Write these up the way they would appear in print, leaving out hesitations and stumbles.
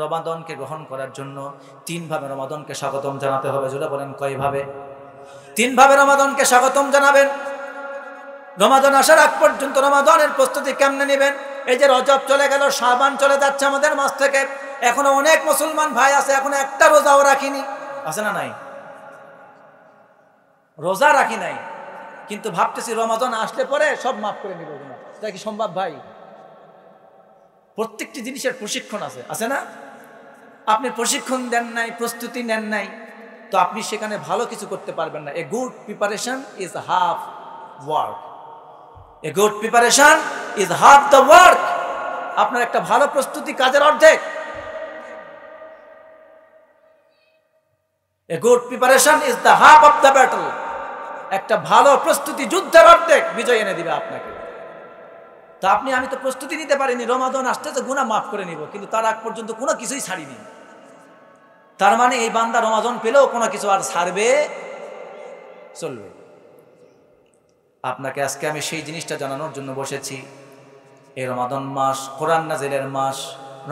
রমাদানকে গ্রহণ করার জন্য তিনভাবে রমাদানকে স্বাগতম জানাতে হবে। যেটা বলেন কয়ভাবে? তিনভাবে রমাদানকে স্বাগতম জানাবেন। রমাদান আসার আগ পর্যন্ত রমাদানের প্রস্তুতি কেমনে নেবেন? এই যে রজব চলে গেল, শাবান চলে যাচ্ছে আমাদের মাস থেকে, এখনো অনেক মুসলমান ভাই আছে এখনো একটা রোজাও রাখিনি, আছে না নাই? রোজা রাখি নাই, কিন্তু ভাবতেছি রমাদান আসলে পরে সব মাফ করে নিব না। এটা কি সম্ভব ভাই? প্রত্যেকটি জিনিসের প্রশিক্ষণ আছে, আছে না? আপনি প্রশিক্ষণ দেন নাই, প্রস্তুতি নেন নাই, তো আপনি সেখানে ভালো কিছু করতে পারবেন না। A good preparation is half work. A good preparation is half the work. আপনার একটা ভালো প্রস্তুতি কাজের অর্ধেক। A good preparation is the half of the battle. একটা ভালো প্রস্তুতি যুদ্ধের অর্ধেক বিজয় এনে দিবে আপনাকে। তা আমি তো প্রস্তুতি নিতে পারিনি, রমাদান আসতে তো গুনাহ মাফ করে নিব, কিন্তু তার আগ পর্যন্ত কোনো কিছুই ছাড়িনি। তার মানে এই বান্দা রমাদান পেলেও কোনো কিছু আর ছাড়বে চলবে। আপনাকে আজকে আমি সেই জিনিসটা জানানোর জন্য বসেছি। এই রমাদান মাস কোরআন নাজিলের মাস।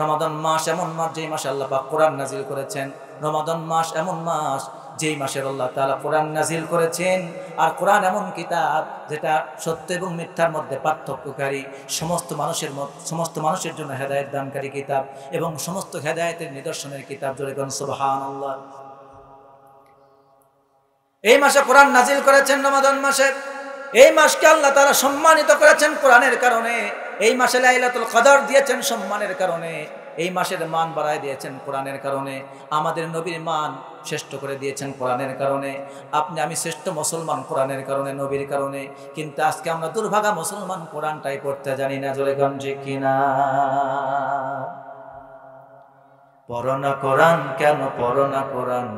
রমাদান মাস এমন মাস যেই মাসে আল্লাহ পাক কোরআন নাজিল করেছেন। রমাদান মাস এমন মাস যেই মাসের আল্লাহ তাআলা কোরআন নাজিল করেছেন। আর কোরআন এমন কিতাব যেটা সত্য এবং মিথ্যার মধ্যে পার্থক্যকারী, সমস্ত মানুষের জন্য হেদায়েত দানকারী কিতাব এবং সমস্ত হেদায়েতের নিদর্শনের কিতাব। জোরে বলুন সুবহানাল্লাহ। এই মাসে কোরআন নাজিল করেছেন রমাদান মাসে। এই মাসকে আল্লাহ তাআলা সম্মানিত করেছেন কোরআনের কারণে। এই মাসে লাইলাতুল কদর দিয়েছেন সম্মানের কারণে। এই মাসের মান বাড়ায় দিয়েছেন কোরআনের কারণে। আমাদের নবীর মান শ্রেষ্ঠ করে দিয়েছেন কোরআনের কারণে। আমি শ্রেষ্ঠ মুসলমান কোরআনের কারণে, নবীর কারণে। কিন্তু আজকে আমরা দুর্ভাগা মুসলমান, কোরআনটাই পড়তে জানি না। জোরে গঞ্জে কিনা পড়ো না কোরআন, কেন পড়ো না কোরআন?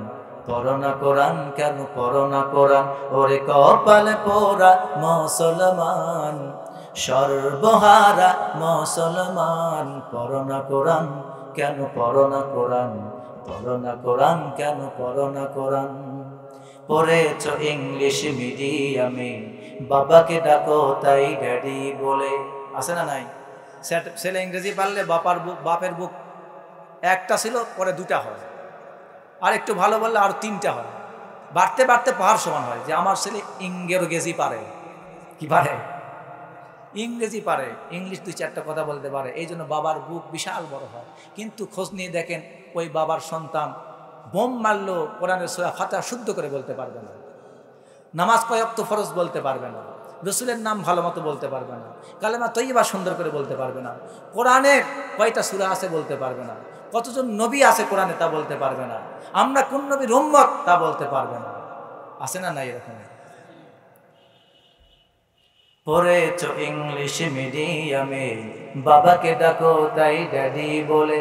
পড়ো না কোরআন, কেন পড়ো না কোরআন? ওরে কপালে পোড়া মুসলমান, সর্বহারা মুসলমান, পড়ো না কোরআন, কেন পড়ো না কোরআন? পড়ো না কোরআন, কেন পড়ো না কোরআন? পড়েছ ইংলিশ মিডিয়ামে, বাবাকে ডাকো তাই ড্যাডি বলে, আছে না নাই? ছেলে ইংরেজি পারলে বাপের বুক একটা ছিল, পরে দুটা হয়, আর একটু ভালো বললে আর তিনটা হয়। বাড়তে বাড়তে পাহাড় সমান হয়। যে আমার ছেলে ইংরেজি পারে। কি পারে? ইংরেজি পারে, ইংলিশ 2-4টা কথা বলতে পারে। এই জন্য বাবার বুক বিশাল বড় হয়। কিন্তু খোঁজ নিয়ে দেখেন ওই বাবার সন্তান বোম মারলো, কোরআনের সূরা ফাতিহা শুদ্ধ করে বলতে পারবে না, নামাজ কয় ওয়াক্ত ফরজ বলতে পারবে না, রসুলের নাম ভালো মতো বলতে পারবে না, কালেমা তৈয়বা সুন্দর করে বলতে পারবে না, কোরআনের কয়টা সূরা আছে বলতে পারবে না, কতজন নবী আছে কোরআনে তা বলতে পারবে না, আমরা কোন নবীর উম্মত তা বলতে পারবে না। আছে না নাই এরকম? পড়েছ ইংলিশ মিডিয়ামে, বাবাকে ডাকো তাই ড্যাডি বলে,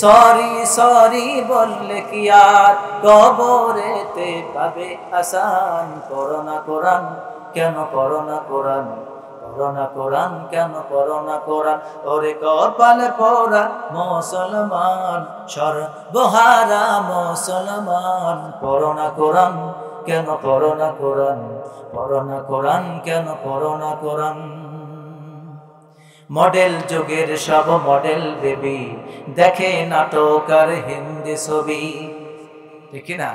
সরি সরি বললে কি আর কবরেতে পাবে আসান? পড়ো না কোরআন, কেন পড়ো না কোরআন? পড়ো না কোরআন, কেন পড়ো না কোরআন? ওরে কপালে পোড়া মুসলমান, সর্বহারা মুসলমান, পড়ো না কোরআন, কেন পড়ো না কোরআন? পড়ো না কোরআন, কেন পড়ো না কোরআন? মডেল যুগের সব মডেল বেবি দেখে নাটক আর হিন্দি ছবি, ঠিক না?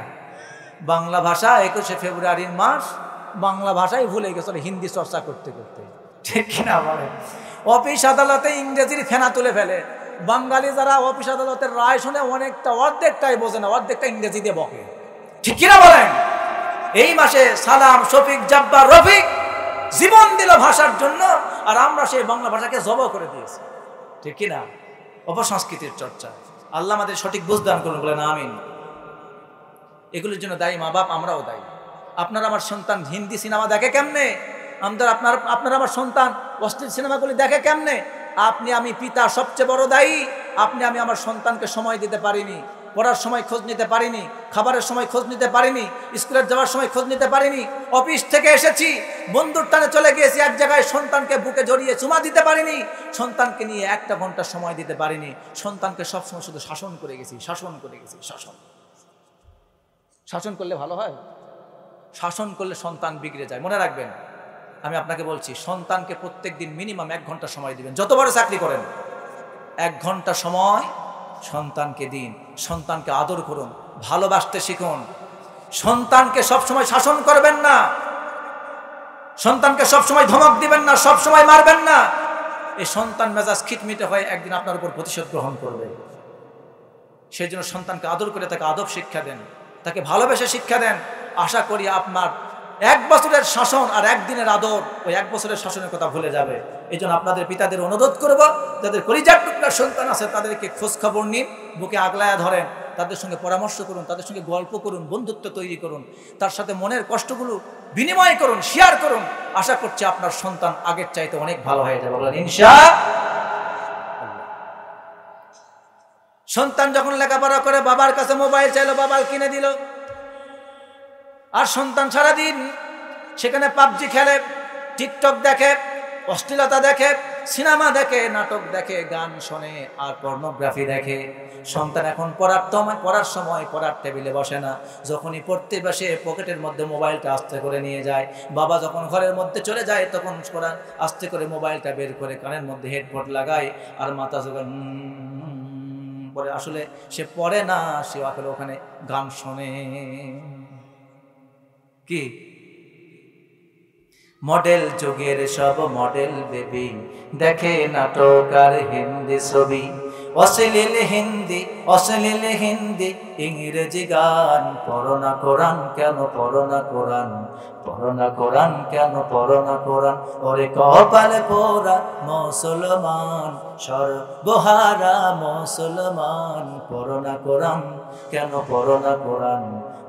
বাংলা ভাষা 21শে ফেব্রুয়ারির মাস, বাংলা ভাষাই ভুলে গেছিল হিন্দি চর্চা করতে করতে, ঠিক কিনা বলে? অফিস আদালতে ইংরেজির ফেনা তুলে ফেলে। বাঙালি যারা অফিস আদালতের রায় শুনে অর্ধেকটাই বোঝে না, অর্ধেকটা ইংরেজি দিয়ে বকে, ঠিক কিনা বলেন? এই মাসে সালাম, শফিক, জাব্বার, রফিক জীবন দিল ভাষার জন্য, আর আমরা সেই বাংলা ভাষাকে জব করে দিয়েছি, ঠিক কিনা? অপসংস্কৃতির চর্চা। আল্লাহ আমাদের সঠিক বুঝদান করুন, বলেন আমিন। এগুলোর জন্য দায়ী মা বাপ, আমরাও দায়ী। আপনার আমার সন্তান হিন্দি সিনেমা দেখে কেমনে? আপনার আমার সন্তান অশ্লীল সিনেমাগুলি দেখে কেমনে? আমি পিতা সবচেয়ে বড় দায়ী। আমি আমার সন্তানকে সময় দিতে পারিনি, পড়ার সময় খোঁজ নিতে পারিনি, খাবারের সময় খোঁজ নিতে পারিনি, স্কুলে যাওয়ার সময় খোঁজ নিতে পারিনি, অফিস থেকে এসেছি বন্ধুর টানে চলে গিয়েছি এক জায়গায়, সন্তানকে বুকে জড়িয়ে চুমা দিতে পারিনি, সন্তানকে নিয়ে 1টা ঘন্টা সময় দিতে পারিনি, সন্তানকে সবসময় শুধু শাসন করে গেছি। শাসন করলে ভালো হয়? শাসন করলে সন্তান বিগড়ে যায়। মনে রাখবেন, আমি আপনাকে বলছি, সন্তানকে প্রত্যেক দিন মিনিমাম 1 ঘন্টা সময় দিবেন। যত বড় চাকরি করেন 1 ঘন্টা সময় সন্তানকে দিন, সন্তানকে আদর করুন, ভালোবাসতে শিখুন। সন্তানকে সবসময় শাসন করবেন না, সন্তানকে সবসময় ধমক দিবেন না, সবসময় মারবেন না। এই সন্তান মেজাজ খিটমিটে হয়ে একদিন আপনার উপর প্রতিশোধ গ্রহণ করবে। সেই জন্য সন্তানকে আদর করে তাকে আদব শিক্ষা দেন, তাকে ভালোবেসে শিক্ষা দেন। আশা করি আপনার 1 বছরের শাসন আর একদিনের আদর ওই 1 বছরের শাসনের কথা ভুলে যাবে। এই জন্য আপনাদের পিতাদের অনুরোধ করব, যাদের কলিজার টুকরা সন্তান আছে তাদেরকে খোঁজ খবর নিন, বুকে আগলায়া ধরেন, তাদের সঙ্গে পরামর্শ করুন, তাদের সঙ্গে গল্প করুন, বন্ধুত্ব তৈরি করুন, তার সাথে মনের কষ্টগুলো বিনিময় করুন, শেয়ার করুন। আশা করছি আপনার সন্তান আগের চাইতে অনেক ভালো হয়ে যাবে, বলেন ইনশাআল্লাহ। সন্তান যখন লেখাপড়া করে বাবার কাছে মোবাইল চাইলো, বাবা কিনে দিল, আর সন্তান সারাদিন সেখানে পাবজি খেলে, টিকটক দেখে, অশ্লীলতা দেখে, সিনেমা দেখে, নাটক দেখে, গান শোনে, আর পর্নোগ্রাফি দেখে। সন্তান এখন পড়ার সময় পড়ার টেবিলে বসে না, যখনই পড়তে বসে পকেটের মধ্যে মোবাইলটা আস্তে করে নিয়ে যায়। বাবা যখন ঘরের মধ্যে চলে যায় তখন আস্তে করে মোবাইলটা বের করে কানের মধ্যে হেডফোন লাগায় আর মাথা জোগান পরে। আসলে সে পড়ে না, সে আসলে ওখানে গান শোনে। কি মডেল যুগের সব মডেল বেবি দেখে নাটক আর হিন্দি ছবি, অশ্লীল হিন্দি ইংরেজি গান। পড়ো না কোরআন কেন পড়ো না কোরআন, পড়ো না কোরআন কেন পড়ো না কোরআন। ওরে কপালে পোড়া মুসলমান, সর্বহারা মুসলমান। পড়ো না কোরআন কেন পড়ো না কোরআন,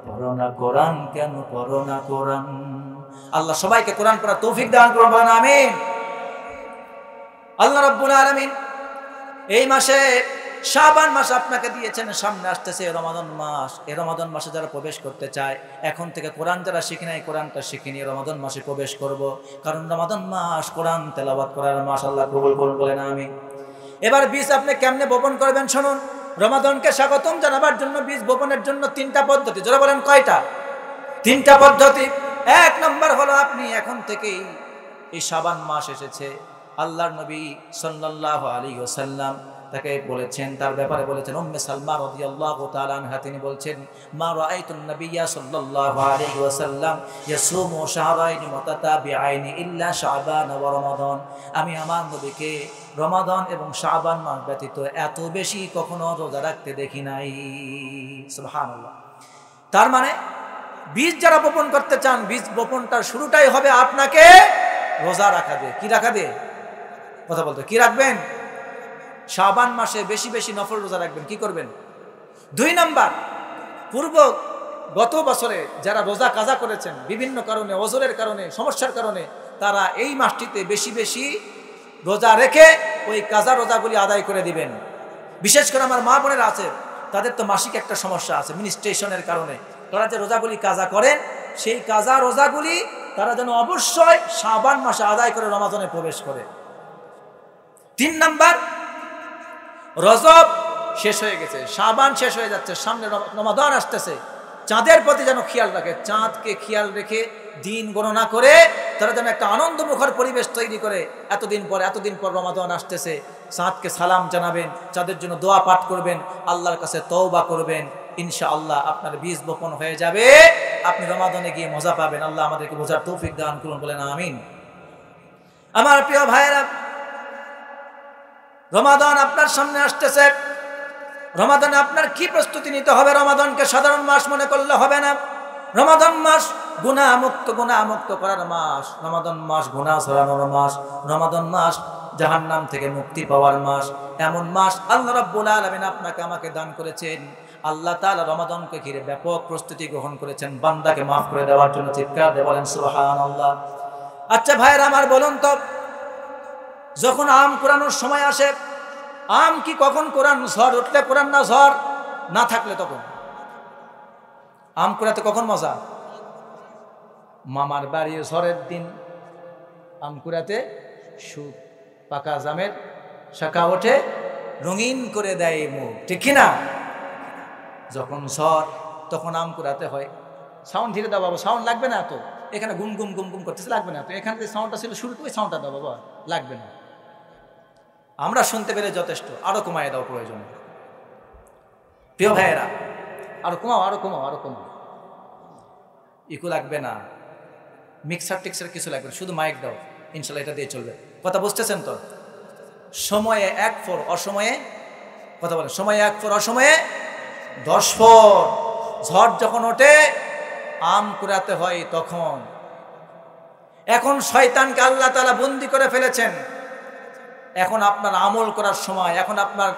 পড়ো না কোরআন কেন পড়ো না কোরআন। আল্লাহ সবাইকে কোরআন পড়ার তৌফিক দান করুন, বলেন আমিন। আল্লাহ রাব্বুল আলামিন এই মাসে শাবান মাস আপনাকে দিয়েছেন, সামনে আসতেছে রমাদান মাস। এই রমাদান মাসে যারা প্রবেশ করতে চায়, এখন থেকে কোরআন যারা শিখে নাই, কোরআনটা শিখে নিয়ে রমাদান মাসে প্রবেশ করব, কারণ রমাদান মাস কোরআন তেলাওয়াত করার মাস। আল্লাহ কবুল করুন, বলেন আমিন। এবার বীজ আপনি কেমনে বপন করবেন শুনুন। রমাদানকে স্বাগতম জানাবার জন্য বীজ বপনের জন্য 3টা পদ্ধতি। যারা বলেন কয়টা? 3টা পদ্ধতি। 1 নম্বর হলো আপনি এখন থেকেই, এই শাবান মাস এসেছে, আল্লাহর নবী সাল্লাল্লাহু আলাইহি ওয়াসাল্লাম তাকে বলেছেন, তার ব্যাপারে বলেছেন, উম্মে সালমা রাদিয়াল্লাহু তাআলা আনহা তিনি বলছেন, মা রাআইতুন নাবিয়্যা সাল্লাল্লাহু আলাইহি ওয়াসাল্লাম ইয়াসুমু শাহরাইনি মুতাতাবিআইনি ইল্লা শাবান ওয়া রমাদান। আমি আমার নবীকে রমাদান এবং শাবান মাস ব্যতীত এত বেশি কখনো রোজা রাখতে দেখি নাই। সুবহানাল্লাহ। তার মানে বীজ যারা বপন করতে চান, বীজ বপনটার শুরুটাই হবে আপনাকে রোজা রাখা দিয়ে। কি রাখা দিয়ে? কথা বলতে কি রাখবেন? শাবান মাসে বেশি বেশি নফল রোজা রাখবেন। কি করবেন? 2 নাম্বার, গত বছরে যারা রোজা কাজা করেছেন বিভিন্ন কারণে, ওজরের কারণে, সমস্যার কারণে, তারা এই মাসটিতে বেশি বেশি রোজা রেখে ওই কাজা রোজাগুলি আদায় করে দিবেন। বিশেষ করে আমার মা বোনেরা আছে, তাদের তো মাসিক একটা সমস্যা আছে মিনিস্ট্রেশনের কারণে, তারা যে রোজাগুলি কাজা করেন, সেই কাজা রোজাগুলি তারা যেন অবশ্যই শাবান মাসে আদায় করে রমাদানে প্রবেশ করে। 3 নাম্বার, রজব শেষ হয়ে গেছে, শাবান শেষ হয়ে যাচ্ছে, সামনে রমাদান আসতেছে, চাঁদের প্রতি যেন খেয়াল রাখে। চাঁদকে খেয়াল রেখে দিন গণনা করে তারা যেন একটা আনন্দমুখর পরিবেশ তৈরি করে। এতদিন পর রমাদান আসতেছে, চাঁদকে সালাম জানাবেন, চাঁদের জন্য দোয়া পাঠ করবেন, আল্লাহর কাছে তওবা করবেন। ইনশাআল্লাহ আপনার বীজ বপন হয়ে যাবে, আপনি রমাদানে গিয়ে মজা পাবেন। আল্লাহ আমাদেরকে বোঝার তৌফিক দান করুন, বলেন আমিন। আমার প্রিয় ভাইয়েরা, রমাদান আপনার সামনে আসতেছে। রমাদানে আপনার কি প্রস্তুতি নিতে হবে? রমাদানকে সাধারণ মাস মনে করলে হবে না। রমাদান মাস গুনাহমুক্ত করার মাস, রমাদান মাস গুনাহ ছড়ানোর মাস, রমাদান মাস জাহান্নাম থেকে মুক্তি পাওয়ার মাস। এমন মাস আল্লাহ রাব্বুল আলামিন আপনাকে আমাকে দান করেছেন। আল্লাহ তাআলা রমাদানকে ঘিরে ব্যাপক প্রস্তুতি গ্রহণ করেছেন বান্দাকে মাফ করে দেওয়ার জন্য। চিৎকার দিয়ে বলেন সুবহানাল্লাহ। আচ্ছা ভাইয়েরা আমার, বলুন তো, যখন আম কুড়ানোর সময় আসে, আম কি কখন কোরআন? ঝড় উঠলে কোরআন না ঝড় না থাকলে? তখন আম কুড়াতে কখন মজা? মামার বাড়ি ঝড়ের দিন আম কুড়াতে সুখ, পাকা জামের শাখা ওঠে, রঙিন করে দেয় মুখ, ঠিক কিনা? যখন ঝড় তখন আম কুড়াতে হয়। সাউন্ড ধীরে দাও বাবা, সাউন্ড লাগবে না তো, এখানে গুম গুম গুম গুম করতেছে, লাগবে না তো। এখানে যে সাউন্ডটা ছিল শুরুতে, ওই সাউন্ডটা দাও বাবা, লাগবে না, আমরা শুনতে পেরে যথেষ্ট, আরো কমায় দাও প্রয়োজন। প্রিয় ভাইয়েরা, আরো কমাও, আরো কমাও, আরো কমাও। ইকো লাগবে না, মিক্সার টিক্সার কিছু লাগবে না, শুধু মাইক দাও, ইনশাল্লাহ এটা দিয়ে চলবে। কথা বুঝতেছেন তো? সময়ে 1 ফোর, অসময়ে কথা বলে, সময়ে 1 ফোর, অসময়ে 10 ফোর। ঝড় যখন ওঠে আম কুড়াতে হয় তখন। এখন শয়তানকে আল্লাহ তাআলা বন্দী করে ফেলেছেন। এখন আপনার আমল করার সময়, এখন আপনার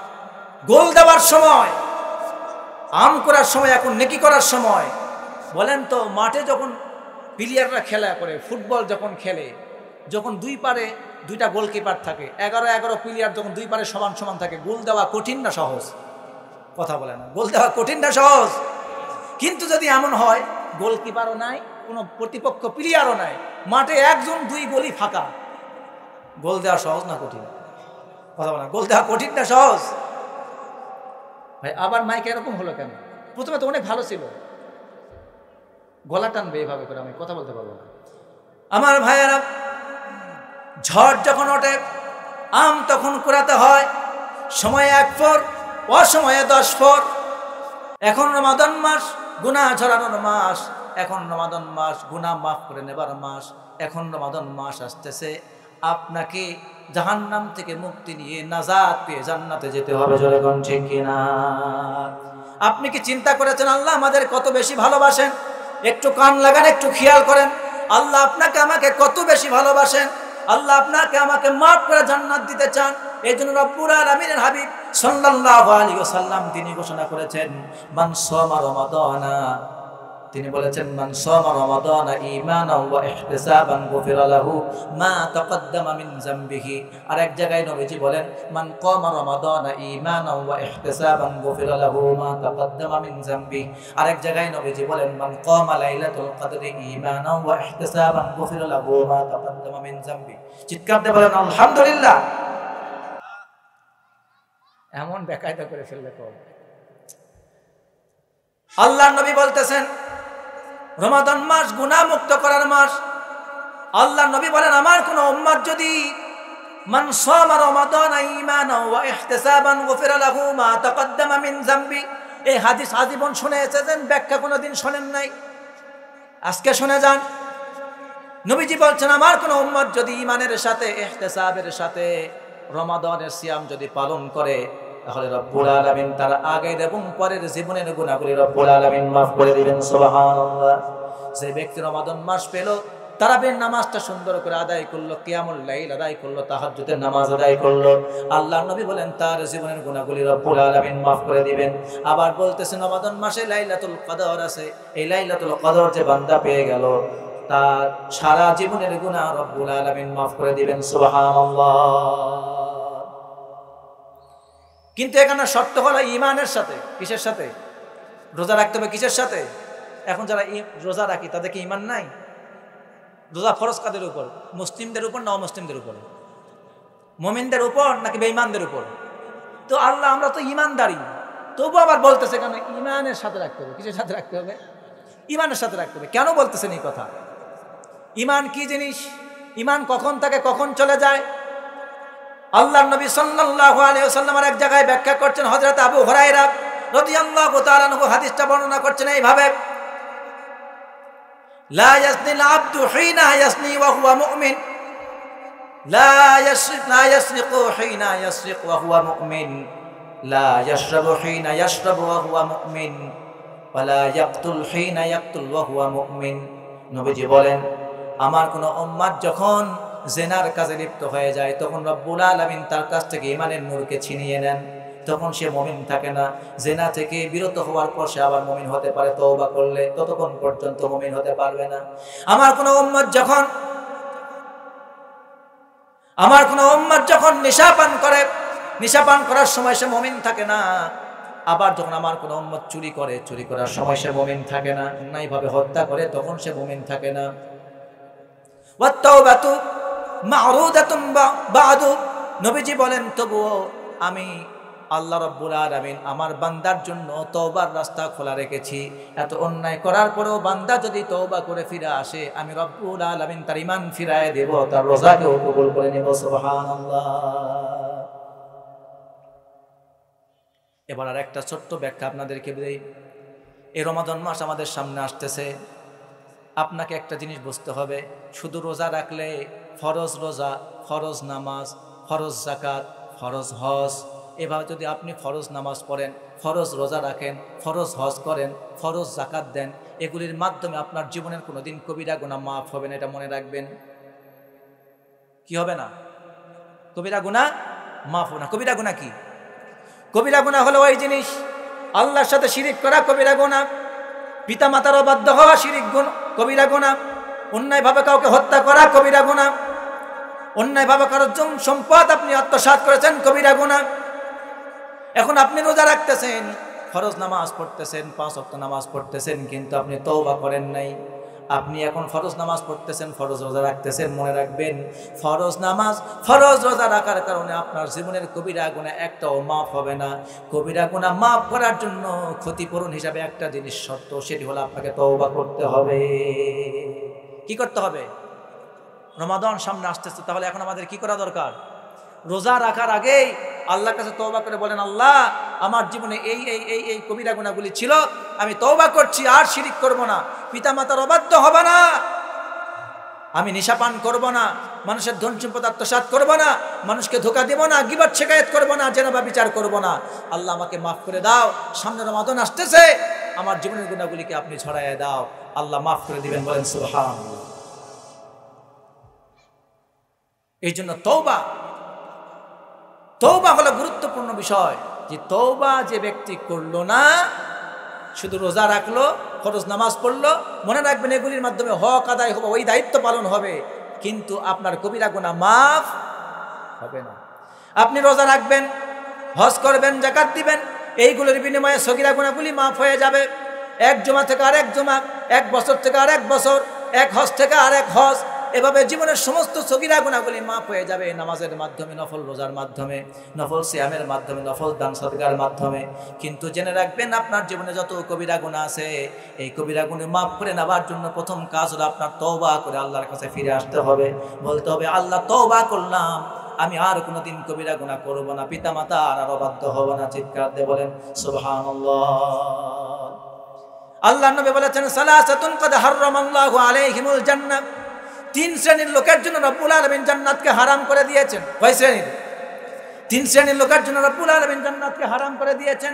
গোল দেওয়ার সময়, আম করার সময়, এখন নেকি করার সময়। বলেন তো, মাঠে যখন প্লেয়াররা খেলা করে, ফুটবল যখন খেলে, যখন দুই পারে দুইটা গোলকিপার থাকে, 11 প্লেয়ার যখন দুই পারে সমান সমান থাকে, গোল দেওয়া কঠিন না সহজ? কথা বলে না, গোল দেওয়া কঠিন না সহজ? কিন্তু যদি এমন হয় গোলকিপারও নাই, কোনো প্রতিপক্ষ প্লেয়ারও নাই, মাঠে একজন 2 গোলই ফাঁকা, গোল দেওয়া সহজ না কঠিন? কথা বলে না, গোল দেওয়া কঠিন না সহজ? ভাই আবার মাইক এরকম হলো কেন? প্রথমে তো অনেক ভালো ছিল। গলা টানবে এভাবে করে, আমি কথা বলতে পারবো না। আমার ভাইয়েরা, ঝড় যখন ওঠে আম তখন কুড়াতে হয়। সময়ে 1 ফোর, অসময়ে 10 ফোর। এখন রমাদান মাস, গুনাহ ঝরানোর মাস। এখন রমাদান মাস, গুনাহ মাফ করে নেবার মাস। এখন রমাদান মাস আসতেছে, আপনাকে জাহান্নাম থেকে মুক্তি নিয়ে নাজাত পেয়ে জান্নাতে যেতে হবে। জোরে কোন ঠিক কিনা? আপনি কি চিন্তা করেছেন আল্লাহ আমাদের কত বেশি ভালোবাসেন? একটু কান লাগান, একটু খেয়াল করেন। আল্লাহ আপনাকে আমাকে কত বেশি ভালোবাসেন। আল্লাহ আপনাকে আমাকে মাফ করে জান্নাত দিতে চান। এই জন্য রব্বুল আলামিনের হাবিব সাল্লাল্লাহু আলাইহি ওয়াসাল্লাম তিনি ঘোষণা করেছেন, মান সামা রমাদানা, তিনি বলেছেন, মান সামা রমাদানা ঈমানান ওয়া ইহতিসাবান গুফিরা লাহু মা তাকাদ্দামা মিন যামবিহি। আর এক জায়গায় নবীজি বলেন, মান কামা রমাদানা ঈমানান ওয়া ইহতিসাবান গুফিরা লাহু মা তাকাদ্দামা মিন যামবিহি। আর এক জায়গায় নবীজি বলেন, মান কামা লাইলাতুল কদরি ঈমানান ওয়া ইহতিসাবান গুফিরা লাহু মা তাকাদ্দামা মিন যামবিহি। চিৎকার দিয়ে বলেন আলহামদুলিল্লাহ। এমন বেকায়দা করে ফেললে তো। আল্লাহর নবী বলতেছেন রমাদান মাস গুনাহ মুক্ত করার মাস। আল্লাহর নবী বলেন, আমার কোন উম্মত যদি মান সামা রমাদান ঈমানান ওয়া ইহতিসাবান গুফিরা লাহু মা তাকাদ্দামা মিন যামবি। এই হাদিস আজীবন শুনে এসেছেন, ব্যাখ্যা কোনোদিন শোনেন নাই, আজকে শুনে যান। নবীজি বলছেন, আমার কোন উম্মত যদি ঈমানের সাথে ইহতিসাবের সাথে রমাদানের সিয়াম যদি পালন করে, তাহলে রব্বুল আলামিন তার আগের এবং পরের জীবনের গুনাহগুলি রব্বুল আলামিন মাফ করে দিবেন। সুবহানাল্লাহ। যে ব্যক্তি রমাদান মাস পেল, তারাবির নামাজটা সুন্দর করে আদায় করলো, কিয়ামুল লাইল আদায় করলো, তাহাজ্জুদের নামাজ আদায় করলো, আল্লাহর নবী বলেন তার জীবনের গুনাহগুলি রব্বুল আলামিন মাফ করে দিবেন। আবার বলতেছেন, রমাদান মাসে লাইলাতুল কদর আছে, এই লাইলাতুল কদর যে বান্দা পেয়ে গেল, তার সারা জীবনের গুনাহ রব্বুল আলামিন মাফ করে দিবেন। সুবহানাল্লাহ। কিন্তু এখানে শর্ত হলো ঈমানের সাথে। কিসের সাথে? রোজা রাখতে হবে কিসের সাথে? এখন যারা রোজা রাখি তাদের কি ঈমান নাই? রোজা ফরজ কাদের উপর? মুসলিমদের উপর না অমুসলিমদের উপর? মুমিনদের উপর নাকি বেঈমানদের উপর? তো আল্লাহ, আমরা তো ঈমানদারি, তবু আবার বলতেছে কেন ঈমানের সাথে রাখতে হবে? কিসের সাথে রাখতে হবে? ঈমানের সাথে রাখতে হবে। কেন বলতেছেন এই কথা? ঈমান কি জিনিস? ঈমান কখন থাকে, কখন চলে যায়? আল্লাহর নবী সাল্লাল্লাহু আলাইহি ওয়াসাল্লাম এক জায়গায় ব্যাখ্যা করছেন, হযরত আবু হুরায়রা রাদিয়াল্লাহু তাআলা আনহু হাদিসটা বর্ণনা করছেন এইভাবে, লা ইয়াসনিল আবদু হিনা ইয়াসনি ওয়া হুয়া মুমিন, লা ইয়াসরিকু হিনা ইয়াসরিক ওয়া হুয়া মুমিন, লা ইয়াশরাবু হিনা ইয়াশরাবু ওয়া হুয়া মুমিন, ওয়া লা ইয়াকতুল হিনা ইয়াকতুল ওয়া হুয়া মুমিন। নবীজি বলেন, আমার কোন উম্মত যখন জেনার কাজে লিপ্ত হয়ে যায়, তখন রব্বুল আলামিন তার কাছ থেকে ঈমানের নূরকে ছিনিয়ে নেন, তখন সে মুমিন থাকে না। জেনা থেকে বিরত হওয়ার পর সে আবার মুমিন হতে পারে তওবা করলে, ততক্ষণ পর্যন্ত মুমিন হতে পারবে না। আমার কোন উম্মত যখন নেশা পান করে, নেশা পান করার সময় সে মুমিন থাকে না। আবার যখন আমার কোন উম্মত চুরি করে, চুরি করার সময় সে মুমিন থাকে না। অন্যায়ভাবে হত্যা করে, তখন সে মুমিন থাকে না। ওয়াত তাওবাতু মা'রুদাতুন বা'দু। নবীজি বলেন, তবুও আমি আল্লাহ রাব্বুল আলামিন আমার বান্দার জন্য তওবার রাস্তা খোলা রেখেছি। এত অন্যায় করার পরেও বান্দা যদি তওবা করে ফিরে আসে, আমি রাব্বুল আলামিন তার ঈমান ফিরায়ে দেব, তার রোজাকেও কবুল করে নেব। সুবহানাল্লাহ। এবার আর একটা ছোট্ট ব্যাখ্যা আপনাদেরকে দিই। এই রমাদান মাস আমাদের সামনে আসতেছে। আপনাকে একটা জিনিস বুঝতে হবে, শুধু রোজা রাখলে ফরজ রোজা, ফরজ নামাজ, ফরজ যাকাত, ফরজ হজ, এভাবে যদি আপনি ফরজ নামাজ পড়েন, ফরজ রোজা রাখেন, ফরজ হজ করেন, ফরজ যাকাত দেন, এগুলির মাধ্যমে আপনার জীবনের কোনো দিন কবিরা গুনাহ মাফ হবে না। এটা মনে রাখবেন। কি হবে না? কবিরা গুনাহ মাফ হবে না। কবিরা গুনাহ কি? কবিরা গুনাহ হলো ওই জিনিস, আল্লাহর সাথে শিরিক করা কবিরা গুনাহ, পিতা মাতার অবাধ্য হওয়া শিরিক কবিরা গুনাহ, অন্যায়ভাবে কাউকে হত্যা করা কবিরা গুনাহ, অন্যায়ভাবে কারোর সম্পদ আপনি আত্মসাৎ করেছেন কবিরা গুনাহ। এখন আপনি রোজা রাখতেছেন, ফরজ নামাজ পড়তেছেন, 5 ওয়াক্ত নামাজ পড়তেছেন, কিন্তু আপনি তওবা করেন নাই। আপনি এখন ফরজ নামাজ পড়তেছেন, ফরজ রোজা রাখতেছেন, মনে রাখবেন ফরজ নামাজ ফরজ রোজা রাখার কারণে আপনার জীবনের কবিরা গুনাহ একটাও মাফ হবে না। কবিরা গুনাহ মাফ করার জন্য ক্ষতিপূরণ হিসাবে একটা জিনিস শর্ত, সেটি হলো আপনাকে তওবা করতে হবে। কি করতে হবে? রমাদান সামনে আসতেছে, তাহলে এখন আমাদের কি করা দরকার? রোজা রাখার আগেই আল্লাহর কাছে তওবা করে বলেন, আল্লাহ আমার জীবনে এই এই এই এই কবিরা গুনাহগুলি ছিল, আমি তওবা করছি, আর শিরিক করব না, পিতামাতার অবাধ্য হব না, আমি নেশাপান করব না, মানুষের ধন সম্পদ আত্মসাৎ করব না, মানুষকে ধোঁকা দেব না, গীবত শিকায়েত করব না, জেনাবা বিচার করব না। আল্লাহ আমাকে মাফ করে দাও, সামনে রমাদান আসতেছে, আমার জীবনের গুনাহগুলিকে আপনি ছড়াইয়া দাও। আল্লাহ মাফ করে দিবেন, বলেন সুবহানাল্লাহ। এই জন্য তওবা হলো গুরুত্বপূর্ণ বিষয়। যে তওবা যে ব্যক্তি করলো না, শুধু রোজা রাখলো, ফরজ নামাজ পড়লো, মনে রাখবেন এগুলির মাধ্যমে হক আদায় হবে, ওই দায়িত্ব পালন হবে, কিন্তু আপনার কবিরা গুনাহ মাফ হবে না। আপনি রোজা রাখবেন, হজ করবেন, যাকাত দিবেন, এইগুলোর বিনিময়ে সগীরা গুনাহগুলি মাফ হয়ে যাবে। এক জুমা থেকে আরেক জুমা, এক বছর থেকে আরেক বছর, এক হজ থেকে আরেক হজ, এভাবে জীবনের সমস্ত সগীরা গুনাহগুলি মাফ হয়ে যাবে নামাজের মাধ্যমে, নফল রোজার মাধ্যমে, নফল সিয়ামের মাধ্যমে, নফল দান সদকার মাধ্যমে। কিন্তু জেনে রাখবেন আপনার জীবনে যত কবিরা গুনাহ আছে, এই কবিরা গুনাহ মাফ করে নেওয়ার জন্য প্রথম কাজ হলো আপনার তওবা করে আল্লাহর কাছে ফিরে আসতে হবে। বলতে হবে, আল্লাহ তওবা করলাম, আমি আর কোনোদিন কবিরা গুনাহ করব না, পিতামাতা আর অবাধ্য হব না। চিৎকার দিয়ে বলেন সুবহানাল্লাহ। আল্লাহর নবী বলেছেন, সালাসাতুন ক্বাদ হারামাল্লাহু আলাইহিমুল জান্নাহ, 3 শ্রেণীর লোকের জন্য রব্বুল আলামিন জান্নাতকে হারাম করে দিয়েছেন। কয় শ্রেণীর? 3 শ্রেণীর লোকের জন্য রব্বুল আলামিন জান্নাতকে হারাম করে দিয়েছেন।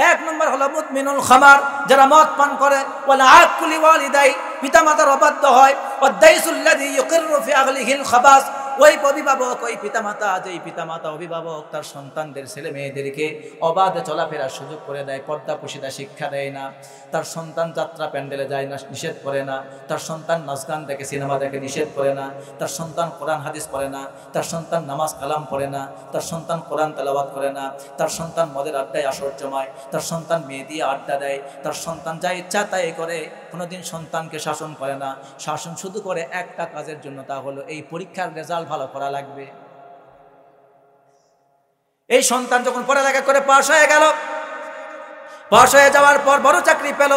1 নম্বর হলো মুদমিনুল খামার, যারা মদ পান করে, ওয়ালা আকুলি ওয়ালিদাই, পিতামাতার অবাধ্য হয়, ওয়াদাইসুল্লাযী ইউকিররু ফি আহলিহিল খাবাস, ওই অভিভাবক, ওই পিতামাতা, যেই পিতামাতা অভিভাবক তার সন্তানদের ছেলে মেয়েদেরকে অবাধে চলাফেরার সুযোগ করে দেয়, পর্দাপোশিতা শিক্ষা দেয় না, তার সন্তান যাত্রা প্যান্ডেলে যায় না, নিষেধ করে না, তার সন্তান নাচ গান দেখে, সিনেমা দেখে, নিষেধ করে না, তার সন্তান কোরআন হাদিস পড়ে না, তার সন্তান নামাজ কালাম পড়ে না, তার সন্তান কোরআন তেলাওয়াত করে না, তার সন্তান মদের আড্ডায় আসর জমায়, তার সন্তান মেয়ে দিয়ে আড্ডা দেয়, তার সন্তান যা ইচ্ছা তাই করে, কোনোদিন সন্তানকে শাসন করে না, শাসন শুধু করে একটা কাজের জন্য, তা হলো এই পরীক্ষার রেজাল্ট ভালো করা লাগবে। এই সন্তান যখন পড়ালেখা করে পাশ হয়ে গেল, পাশ হয়ে যাওয়ার পর বড় চাকরি পেল,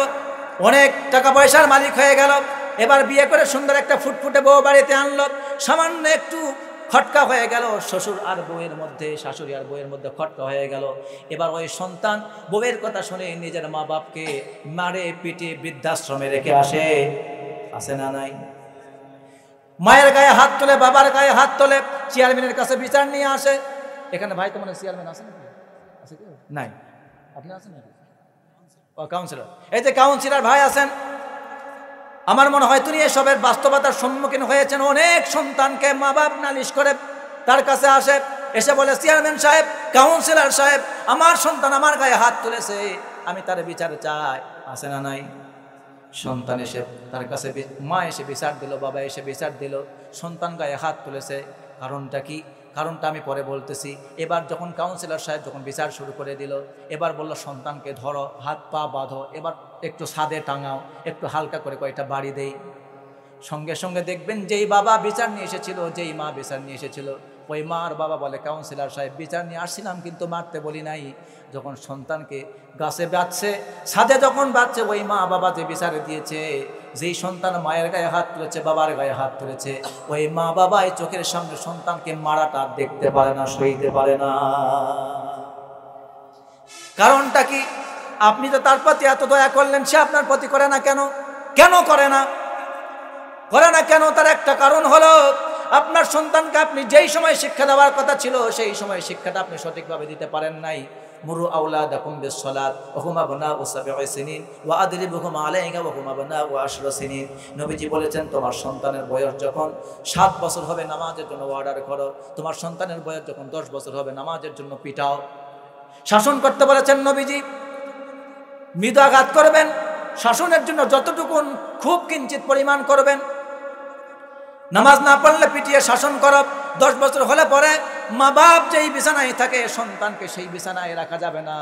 অনেক টাকা পয়সার মালিক হয়ে গেল, এবার বিয়ে করে সুন্দর একটা ফুটফুটে বউ বাড়িতে আনলো, সামান্য একটু খটকা হয়ে গেল, শ্বশুর আর বউয়ের মধ্যে, শাশুড়ি আর বউয়ের মধ্যে খটকা হয়ে গেল। এবার ওই সন্তান বউয়ের কথা শুনে নিজের মা বাপকে মারে পিটে বৃদ্ধাশ্রমে রেখে আসে না নাই? মায়ের গায়ে হাত তোলে, বাবার গায়ে হাত তোলে, চেয়ারম্যানের কাছে বিচার নিয়ে আসে। এখানে ভাই তো মানে চেয়ারম্যান আছে নাকি? আছে কি? নাই। আপনি আছেন নাকি? ও কাউন্সিলর, এই যে কাউন্সিলর ভাই আছেন, আমার মনে হয় তিনি এসবের বাস্তবতার সম্মুখীন হয়েছেন। অনেক সন্তানকে মা বাপ নালিশ করে তার কাছে আসে, এসে বলে, চেয়ারম্যান সাহেব, কাউন্সিলর সাহেব, আমার সন্তান আমার গায়ে হাত তুলেছে, আমি তার বিচার চাই। আছে না নাই? সন্তান এসে তার কাছে, মা এসে বিচার দিল, বাবা এসে বিচার দিল, সন্তান গায়ে হাত তুলেছে। কারণটা কি? কারণটা আমি পরে বলতেছি। এবার যখন কাউন্সিলর সাহেব যখন বিচার শুরু করে দিল, এবার বলল, সন্তানকে ধরো, হাত পা বাঁধো, এবার একটু ছাদে টাঙাও, একটু হালকা করে কয়েকটা বাড়ি দেই। সঙ্গে সঙ্গে দেখবেন যেই বাবা বিচার নিয়ে এসেছিল, যেই মা বিচার নিয়ে এসেছিল, ওই মা আর বাবা বলে, কাউন্সিলর সাহেব, বিচার নিয়ে আসছিলাম কিন্তু মারতে বলি নাই। যখন সন্তানকে গাছে বাঁধছে, ছাদে যখন বাঁধছে, ওই মা বাবা যে বিচারে দিয়েছে, যেই সন্তান মায়ের গায়ে হাত তুলেছে, বাবার গায়ে হাত তুলেছে, ওই মা বাবা এই চোখের সামনে সন্তানকে মারাটা দেখতে পারে না, সইতে পারে না। কারণটা কি? আপনি তো তার প্রতি এত দয়া করলেন, সে আপনার প্রতি করে না কেন? কেন করে না? করে না কেন? তার একটা কারণ হলো, আপনার সন্তানকে আপনি যেই সময় শিক্ষা দেওয়ার কথা ছিল সেই সময় শিক্ষাটা আপনি সঠিকভাবে দিতে পারেন নাই। মুরু আওলাদাকুম বিসসালাত ওয়া হুম আবনাউ সাবঈ সিনিন ওয়া আদরিবুহুম আলাইহা ওয়া হুম আবনাউ 10 সিনিন। নবীজি বলেছেন, তোমার সন্তানের বয়স যখন 7 বছর হবে নামাজের জন্য অর্ডার করো, তোমার সন্তানের বয়স যখন 10 বছর হবে নামাজের জন্য পিটাও। শাসন করতে বলেছেন নবীজি, মৃদাঘাত করবেন, শাসনের জন্য যতটুকুন খুব কিঞ্চিত পরিমাণ করবেন। নামাজ না পড়লে পিটিয়ে শাসন করো। 10 বছর হলে পরে মা বাপ যেই বিছানায় থাকে সন্তানকে সেই বিছানায় রাখা যাবে না।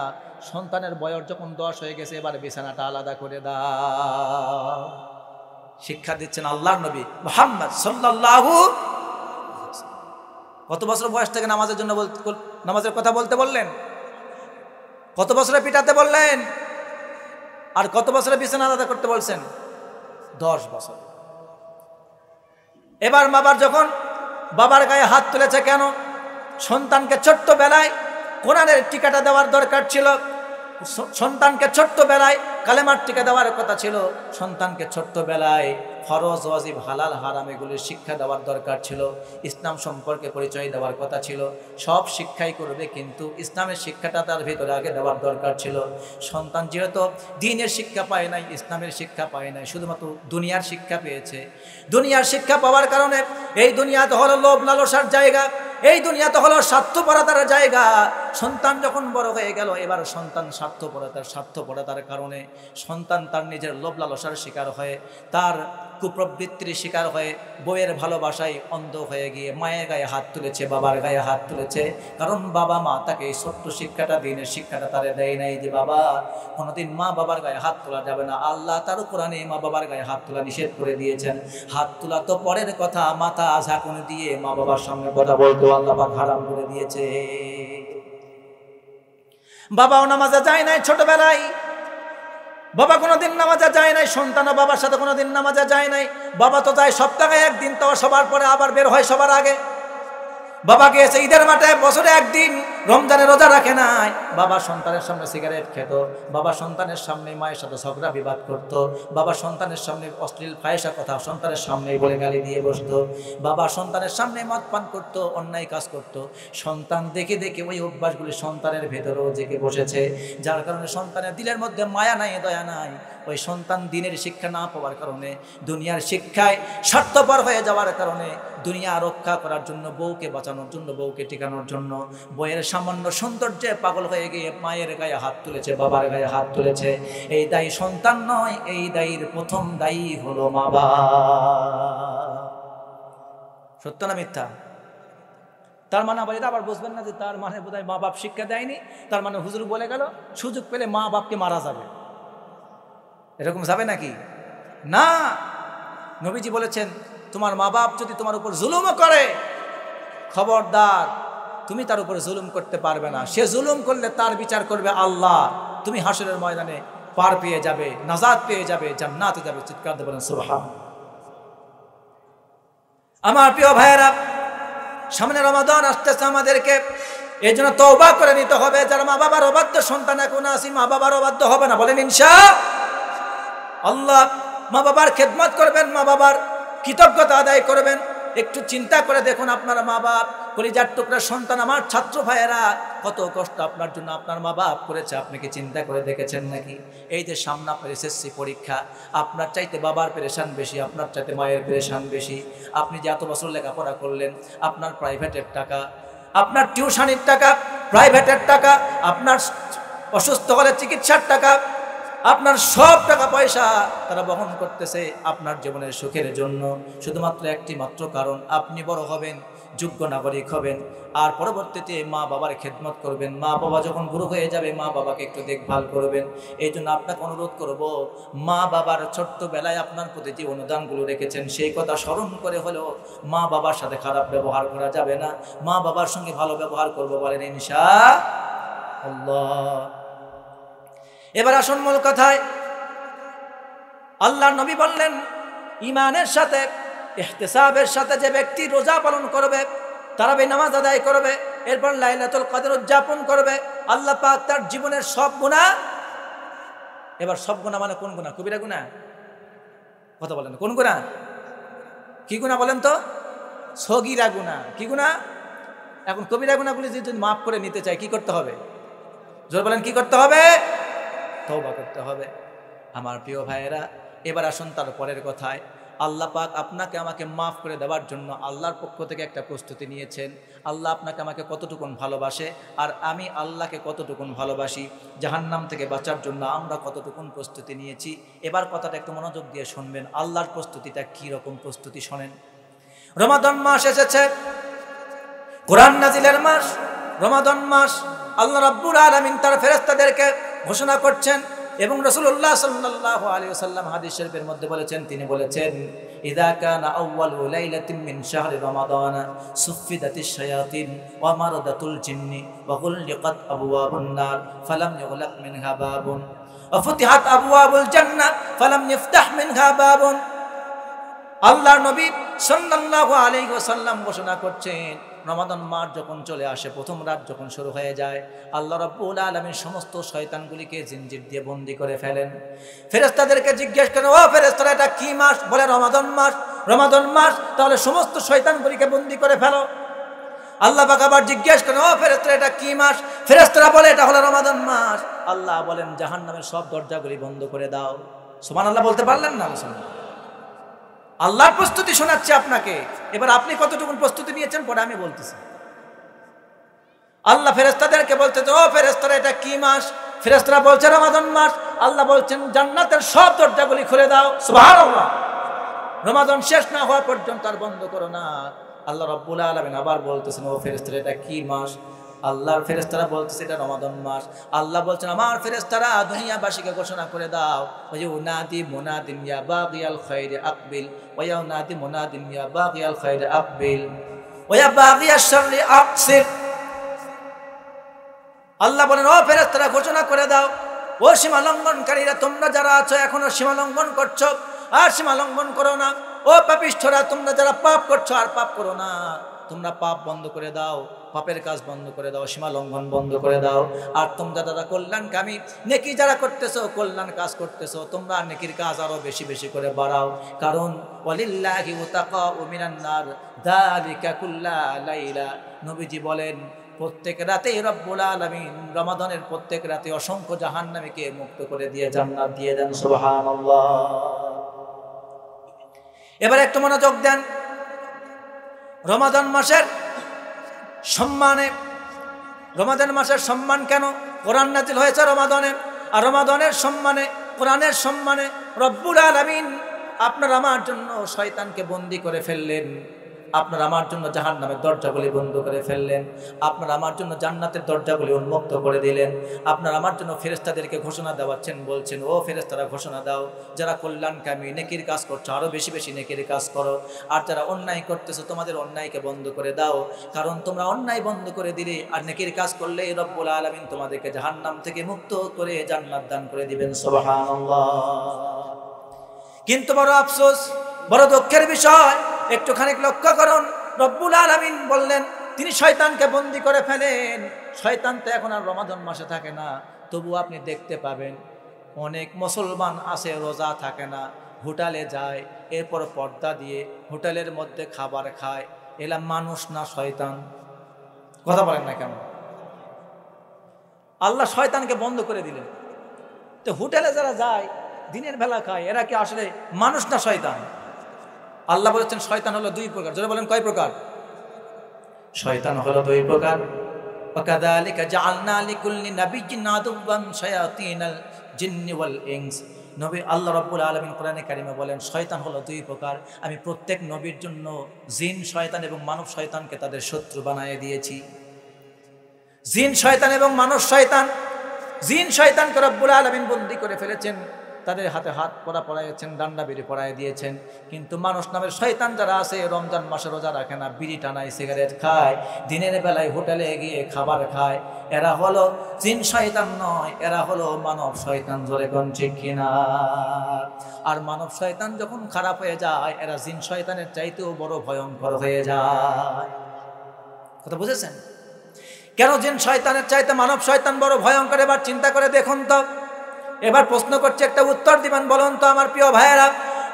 সন্তানের বয়স যখন 10 হয়ে গেছে এবার বিছানাটা আলাদা করে দাও। শিক্ষা দিচ্ছেন আল্লাহর নবী মুহাম্মদ সাল্লাল্লাহু। কত বছর বয়স থেকে নামাজের জন্য নামাজের কথা বলতে বললেন? কত বছরে পিটাতে বললেন? আর কত বছরে বিছানা আলাদা করতে বলছেন? 10 বছর। এবার বাবার গায়ে হাত তুলেছে কেন? সন্তানকে ছোট্ট বেলায় কোরআনের টিকাটা দেওয়ার দরকার ছিল, সন্তানকে ছোট্ট বেলায় কালেমার টিকা দেওয়ার কথা ছিল, সন্তানকে ছোট্ট বেলায় ফরজ ওয়াজিব হালাল হারাম এগুলির শিক্ষা দেওয়ার দরকার ছিল, ইসলাম সম্পর্কে পরিচয় দেওয়ার কথা ছিল। সব শিক্ষাই করবে, কিন্তু ইসলামের শিক্ষাটা তার ভিতরে আগে দেওয়ার দরকার ছিল। সন্তান যেহেতু দ্বীনের শিক্ষা পায় নাই, ইসলামের শিক্ষা পায় নাই, শুধুমাত্র দুনিয়ার শিক্ষা পেয়েছে। দুনিয়ার শিক্ষা পাওয়ার কারণে এই দুনিয়াতে হলো লোভ লালসার জায়গা, এই দুনিয়াতে হলো স্বার্থপরতার জায়গা। সন্তান যখন বড় হয়ে গেল, এবার সন্তান স্বার্থপরতার কারণে সন্তান তার নিজের লোভ লালসার শিকার হয়ে, তার কুপ্রবৃত্তির শিকার হয়ে, বইয়ের ভালোবাসায় অন্ধ হয়ে গিয়ে মায়ের গায়ে হাত তুলেছে, বাবার গায়ে হাত তুলেছে। কারণ বাবা মা তাকে এই ছোট্ট শিক্ষাটা, দিনের শিক্ষাটা তারে দেয় নাই যে বাবা কোনোদিন মা বাবার গায়ে হাত তোলা যাবে না। আল্লাহ তার কোরআনে মা বাবার গায়ে হাত তোলা নিষেধ করে দিয়েছেন। হাত তোলা তো পরের কথা, মাথা ঝাঁকুনি দিয়ে মা বাবার সামনে কথা বলতেও আল্লাহ পাক হারাম করে দিয়েছে। বাবাও নামাজে যায় নাই ছোটবেলায়, বাবা কোনোদিন নামাজে যায় নাই, সন্তানও বাবার সাথে কোনোদিন নামাজে যায় নাই। বাবা তো যায় সপ্তাহে একদিন, তাও সবার পরে আবার বের হয় সবার আগে। বাবা গিয়েছে ঈদের মাঠে, বছরে একদিন রমজানে রোজা রাখে নাই। বাবা সন্তানের সামনে সিগারেট খেত, বাবা সন্তানের সামনে মায়ের সাথে ঝগড়া বিবাদ করত, বাবা সন্তানের সামনে অশ্লীল ফাহিশা কথা সন্তানের সামনে বলে গালি দিয়ে বসত, বাবা সন্তানের সামনে মদ পান করত, অন্যায় কাজ করত। সন্তান দেখে দেখে ওই অভ্যাসগুলি সন্তানের ভেতরেও জেগে বসেছে, যার কারণে সন্তানের দিলের মধ্যে মায়া নাই, দয়া নাই। ওই সন্তান দিনের শিক্ষা না পাওয়ার কারণে, দুনিয়ার শিক্ষায় স্বার্থপর হয়ে যাওয়ার কারণে, দুনিয়া রক্ষা করার জন্য, বউকে বাঁচানোর জন্য, বউকে টিকানোর জন্য বইয়ের সামান্য সৌন্দর্যে পাগল হয়ে গিয়ে মায়ের গায়ে হাত তুলেছে, বাবার গায়ে হাত তুলেছে। এই দায়ী সন্তান নয়, এই দায়ীর প্রথম দায়ী হলো মা বাবা। সত্য না মিথ্যা? তার মানে আবার এটা আবার বুঝবেন না যে তার মানে বোধহয় মা বাপ শিক্ষা দেয়নি, তার মানে হুজুর বলে গেল সুযোগ পেলে মা বাপকে মারা যাবে, এরকম যাবে নাকি? না, নবীজি বলেছেন তোমার মা বাপ যদি তোমার উপর জুলুমও করে, খবরদার তুমি তার উপরে জুলুম করতে পারবে না। সে জুলুম করলে তার বিচার করবে আল্লাহ। তুমি হাসরের ময়দানে পার পেয়ে যাবে, নাজাত পেয়ে যাবে, জান্নাতে যাবে। চিৎকার দিয়ে বলেন সুবহান। আমার প্রিয় ভাইয়েরা, সামনে রমাদান আসতেছে, আমাদেরকে এই জন্য তওবা করে নিতে হবে। যারা মা বাবার অবাধ্য সন্তান এখন আসি, মা বাবার অবাধ্য হবে না, বলেন ইনশাআল্লাহ। মা বাবার খেদমত করবেন, মা বাবার কৃতজ্ঞতা আদায় করবেন। একটু চিন্তা করে দেখুন, আপনার মা বাপ, কলিজার টুকরা সন্তান, আমার ছাত্র ভাইয়েরা, কত কষ্ট আপনার জন্য আপনার মা বাপ করেছে। আপনি কি চিন্তা করে দেখেছেন নাকি? এই যে সামনে আপনার এসএসসি পরীক্ষা, আপনার চাইতে বাবার পেরেশান বেশি, আপনার চাইতে মায়ের পেরেশান বেশি। আপনি যে এত বছর লেখাপড়া করলেন, আপনার প্রাইভেটের টাকা, আপনার টিউশনির টাকা, প্রাইভেটের টাকা, আপনার অসুস্থ হলে চিকিৎসার টাকা, আপনার সব টাকা পয়সা তারা বহন করতেছে আপনার জীবনের সুখের জন্য। শুধুমাত্র একটি মাত্র কারণ, আপনি বড় হবেন, যোগ্য নাগরিক হবেন, আর পরবর্তীতে মা বাবার খেদমত করবেন। মা বাবা যখন বুড়ো হয়ে যাবে, মা বাবাকে একটু দেখভাল করবেন। এই জন্য আপনাকে অনুরোধ করব, মা বাবার ছোট্টবেলায় আপনার প্রতি যে অনুদানগুলো রেখেছেন, সেই কথা স্মরণ করে হলেও মা বাবার সাথে খারাপ ব্যবহার করা যাবে না। মা বাবার সঙ্গে ভালো ব্যবহার করব, বলেন ইনশাআল্লাহ। এবার আসুন মূল কথায়। আল্লাহর নবী বললেন, ঈমানের সাথে, ইহতিসাবের সাথে যে ব্যক্তি রোজা পালন করবে, তারাবি নামাজ আদায় করবে, এরপর লাইলাতুল কদর উদযাপন করবে, আল্লাহ পাক তার জীবনের সব গুনাহ, এবার সব গুনাহ মানে কোন গুনাহ? কবিরা গুনাহ? কথা বলেন, কোন গুনাহ? কি গুনাহ বলেন তো? সগীরা গুনাহ। কি গুনাহ? এখন কবিরা গুনাহগুলি যদি মাফ করে নিতে চাই কি করতে হবে? জোর বলেন, কি করতে হবে? তওবা করতে হবে। আমার প্রিয় ভাইয়েরা, এবার আসুন তার পরের কথায়। আল্লাহ পাক আপনাকে আমাকে মাফ করে দেওয়ার জন্য আল্লাহর পক্ষ থেকে একটা প্রস্তুতি নিয়েছেন। আল্লাহ আপনাকে আমাকে কতটুকুন ভালোবাসে আর আমি আল্লাহকে কতটুকুন ভালোবাসি, জাহান্নাম থেকে বাঁচার জন্য আমরা কতটুকুন প্রস্তুতি নিয়েছি। এবার কথাটা একটু মনোযোগ দিয়ে শুনবেন, আল্লাহর প্রস্তুতিটা কী রকম প্রস্তুতি শোনেন। রমাদান মাস এসেছে, কোরআন নাজিলের মাস রমাদান মাস। আল্লাহ রাব্বুল আলামিন তার ফেরেশতাদেরকে ঘোষণা করছেন এবং রাসূলুল্লাহ সাল্লাল্লাহু আলাইহি ওয়াসাল্লাম হাদিস শরীফের মধ্যে বলেছেন, তিনি বলেছেন, ইযা কানা আউয়ালু লাইলাতিন মিন শাহরি রমাদান সুফিদাতিশ শায়াতিন ওয়া মারাদাতুল জিন্নি ওয়া গুললিকাত আবওয়াবুন নার ফালাম ইউগলাক মিনহা বাবুন ওয়া ফুতিহাত আবওয়াবুল জান্নাহ ফালাম ইফতাহ মিনহা বাবুন। আল্লাহর নবী সাল্লাল্লাহু আলাইহি ওয়াসাল্লাম ঘোষণা করছেন, রমাদান মাস যখন চলে আসে, প্রথম রাত যখন শুরু হয়ে যায়, আল্লাহ রাব্বুল আলামিন সমস্ত শয়তানগুলিকে জিনজির দিয়ে বন্দী করে ফেলেন। ফেরেশতাদেরকে জিজ্ঞেস করেন, ও ফেরেশতারা এটা কি মাস? বলে রমাদান মাস। রমাদান মাস, তাহলে সমস্ত শয়তানগুলিকে বন্দী করে ফেলো। আল্লাহ পাক আবার জিজ্ঞেস করেন, ও ফেরেশতারা এটা কি মাস? ফেরেশতারা বলে এটা হলো রমাদান মাস। আল্লাহ বলেন, জাহান্নামের সব দরজাগুলি বন্ধ করে দাও। সুবহানাল্লাহ বলতে পারলেন না? আল্লাহর প্রস্তুতি শোনাচ্ছে আপনাকে। এবার আপনি কতটুকু প্রস্তুতি নিয়েছেন পরে আমি বলতেছি। আল্লাহ ফেরেশতাদেরকে বলতেছে, ও ফেরেশতারা এটা কি মাস? ফেরেশতারা বলছে রমাদান মাস। আল্লাহ বলছেন, জান্নাতের সব দরজাগুলি খুলে দাও। সুবহানাল্লাহ। রমাদান শেষ না হওয়া পর্যন্ত আর বন্ধ করো না। আল্লাহ রাব্বুল আলামিন আবার বলতেছেন, ও ফেরেশতারা এটা কি মাস? আল্লাহর ফেরেশতারা বলতেছে এটা রমাদান মাস। আল্লাহ বলছেন, আমার ফেরেশতারা দুনিয়াবাসীকে ঘোষণা করে দাও, ওয়ায়ুনাদি মুনাদিন ইয়া বাগিয়াল খায়রি আকবিল ওয়া ইউনাদি মুনাদিন ইয়া বাগিয়াল খায়রি আকবিল ওয়া ইয়া বাগিয়াশ শাররি আকসির। আল্লাহ বলেন, ও ফেরেশতারা ঘোষণা করে দাও, ও সীমা লঙ্ঘনকারীরা, তোমরা যারা আছো এখনো সীমা লঙ্ঘন করছো, আর সীমা লঙ্ঘন করো না। ও পাপিষ্ঠরা, তোমরা যারা পাপ করছো আর পাপ করো না। তোমরা পাপ বন্ধ করে দাও, পাপের কাজ বন্ধ করে দাও, সীমা লঙ্ঘন বন্ধ করে দাও। আর তোমরা যারা কল্যাণকামী, নেকি যারা করতেছো, কল্যাণ কাজ করতেছো, তোমরা নেকির কাজ আরো বেশি বেশি করে বাড়াও। কারণ ওয়ালিল্লাহি উতাকাউ মিনান নার যালিকা কুল্লা লাইলা। নবীজি বলেন, প্রত্যেক রাতে রব্বুল আলামিন রমাদানের প্রত্যেক রাতে অসংখ্য জাহান্নামীকে মুক্ত করে দিয়ে জান্নাত দিয়ে দেন। সুবহানাল্লাহ। এবার একটু মনোযোগ দেন, রমাদান মাসের সম্মানে, রমাদান মাসের সম্মান কেন? কোরআন নাজিল হয়েছে রমাদানে, আর রমাদানের সম্মানে, কোরআনের সম্মানে রব্বুল আলামিন আপনার আমার জন্য শয়তানকে বন্দী করে ফেললেন, আপনার আমার জন্য জাহান্নামের দরজাগুলি বন্ধ করে ফেললেন, আপনার আমার জন্য জান্নাতের দরজাগুলি উন্মুক্ত করে দিলেন। আপনার আমার জন্য ফেরেশতাদেরকে ঘোষণা দেওয়াচ্ছেন, বলছেন, ও ফেরেশতারা ঘোষণা দাও, যারা কল্যাণকামী নেকির কাজ করছো আরো বেশি বেশি নেকির কাজ করো, আর যারা অন্যায় করতেছো তোমাদের অন্যায়কে বন্ধ করে দাও। কারণ তোমরা অন্যায় বন্ধ করে দিলে আর নেকির কাজ করলে রব্বুল আলামিন তোমাদেরকে জাহান্নাম থেকে মুক্ত করে জান্নাত দান করে দিবেন। সুবহানাল্লাহ। কিন্তু বড় আফসোস, বড় দুঃখের বিষয়, একটুখানি লক্ষ্য করুন, রব্বুল আলামিন বললেন তিনি শয়তানকে বন্দী করে ফেলেন। শয়তান তো এখন আর রমাদান মাসে থাকে না, তবু আপনি দেখতে পাবেন অনেক মুসলমান আছে রোজা থাকে না, হোটেলে যায়, এরপর পর্দা দিয়ে হোটেলের মধ্যে খাবার খায়। এলা মানুষ না শয়তান? কথা বলেন না কেন? আল্লাহ শয়তানকে বন্ধ করে দিলেন। তো হোটেলে যারা যায় দিনের বেলা খায়, এরা কি আসলে মানুষ না শয়তান? আল্লাহ বলেছেন শয়তান হলো দুই প্রকার। জোরে বলেন, কয় প্রকার? শয়তান হলো দুই প্রকার। ওয়াকাযালিকা জাআলনা লিকুল্লি নাবিয়্যিন আদুওয়ান শায়াতিনাল জিন্নি ওয়াল ইনস। নবী আল্লাহ রাব্বুল আলামিন কোরআনে কারিমে বলেন শয়তান হলো দুই প্রকার। আমি প্রত্যেক নবীর জন্য জিন শয়তান এবং মানব শয়তানকে তাদের শত্রু বানিয়ে দিয়েছি। জিন শয়তান এবং মানব শয়তান, জিন শয়তানকে রব্বুল আলামিন বন্দী করে ফেলেছেন, তাদের হাতে হাত পরাইয়েছেন, ডান্ডা বিড়ি পরাই দিয়েছেন। কিন্তু মানুষ নামের শয়তান যারা আছে, রমজান মাসে রোজা রাখে না, বিড়ি টানায়, সিগারেট খায়, দিনের বেলায় হোটেলে গিয়ে খাবার খায়, এরা হলো জিন শয়তান নয়, এরা হলো মানব শয়তান। জোরে কোন ঠিক কিনা? আর মানব শয়তান যখন খারাপ হয়ে যায়, এরা জিন শয়তানের চাইতেও বড় ভয়ঙ্কর হয়ে যায়। কথা বুঝেছেন? কেন জিন শয়তানের চাইতে মানব শয়তান বড় ভয়ঙ্কর? এবার চিন্তা করে দেখুন তো। এবার প্রশ্ন করছে, একটা উত্তর দিবেন। বলুন তো আমার প্রিয় ভাইয়েরা,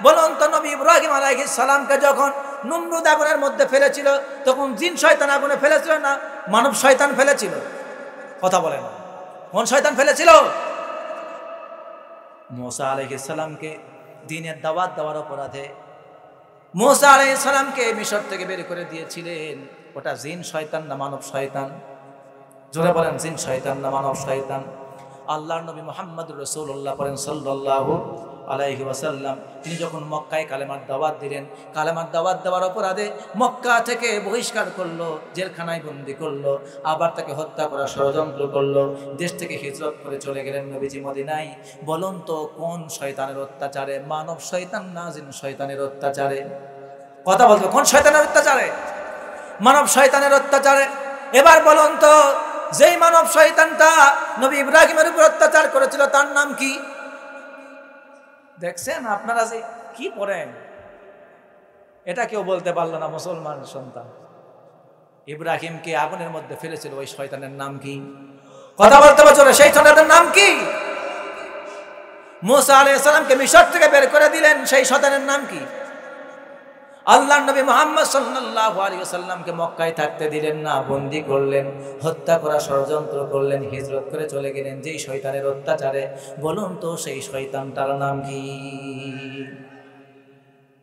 বলুন তো, নবী ইব্রাহিম আলাইহিস সালামকে যখন নমরুদ আগুনের মধ্যে ফেলেছিল, তখন জিন শয়তান আগুনে ফেলেছিল না মানব শয়তান ফেলেছিল? কথা বলে না। কোন শয়তান ফেলেছিল? মুসা আলাইহিস সালামকে দ্বীনের দাওয়াত দেওয়ার অপরাধে মুসা আলাইহিস সালামকে মিশর থেকে বের করে দিয়েছিলেন। ওটা জিন শয়তান না মানব শয়তান? জোরে বলেন, জিন শয়তান না মানব শয়তান? আল্লাহর নবী মুহাম্মদুর রাসূলুল্লাহ পড়েন সাল্লাল্লাহু আলাইহি ওয়াসাল্লাম, তিনি যখন মক্কায় কালেমার দাওয়াত দিলেন, কালেমার দাওয়াত দেওয়ার অপরাধে মক্কা থেকে বহিষ্কার করলো, জেলখানায় বন্দী করলো, আবার তাকে হত্যা করার ষড়যন্ত্র করলো, দেশ থেকে হিজরত করে চলে গেলেন নবীজি মদিনায়। বলুন তো কোন শয়তানের অত্যাচারে? মানব শয়তান না জিন শয়তানের অত্যাচারে? কথা বলতো, কোন শয়তানের অত্যাচারে? মানব শয়তানের অত্যাচারে। এবার বলুন তো, যেই মানব শয়তানটা নবী ইব্রাহিমের উপর অত্যাচার করেছিল তার নাম কি? দেখছেন আপনারা যে কি পড়েন, এটা কেউ বলতে পারলো না। মুসলমান সন্তান ইব্রাহিমকে আগুনের মধ্যে ফেলেছিল, ওই শয়তানের নাম কি? কথা বলতে পারছো? সেই শয়তানের নাম কি? মুসা আলাইহিস সালামকে মিশর থেকে বের করে দিলেন, সেই শয়তানের নাম কি? আল্লাহর নবী মুহাম্মদ সাল্লাল্লাহু আলাইহি ওয়াসাল্লামকে মক্কায় থাকতে দিলেন না, বন্দী করলেন, হত্যা করার ষড়যন্ত্র করলেন, হিজরত করে চলে গেলেন যেই শয়তানের অত্যাচারে। বলুন তো সেই শয়তানটার নাম কি?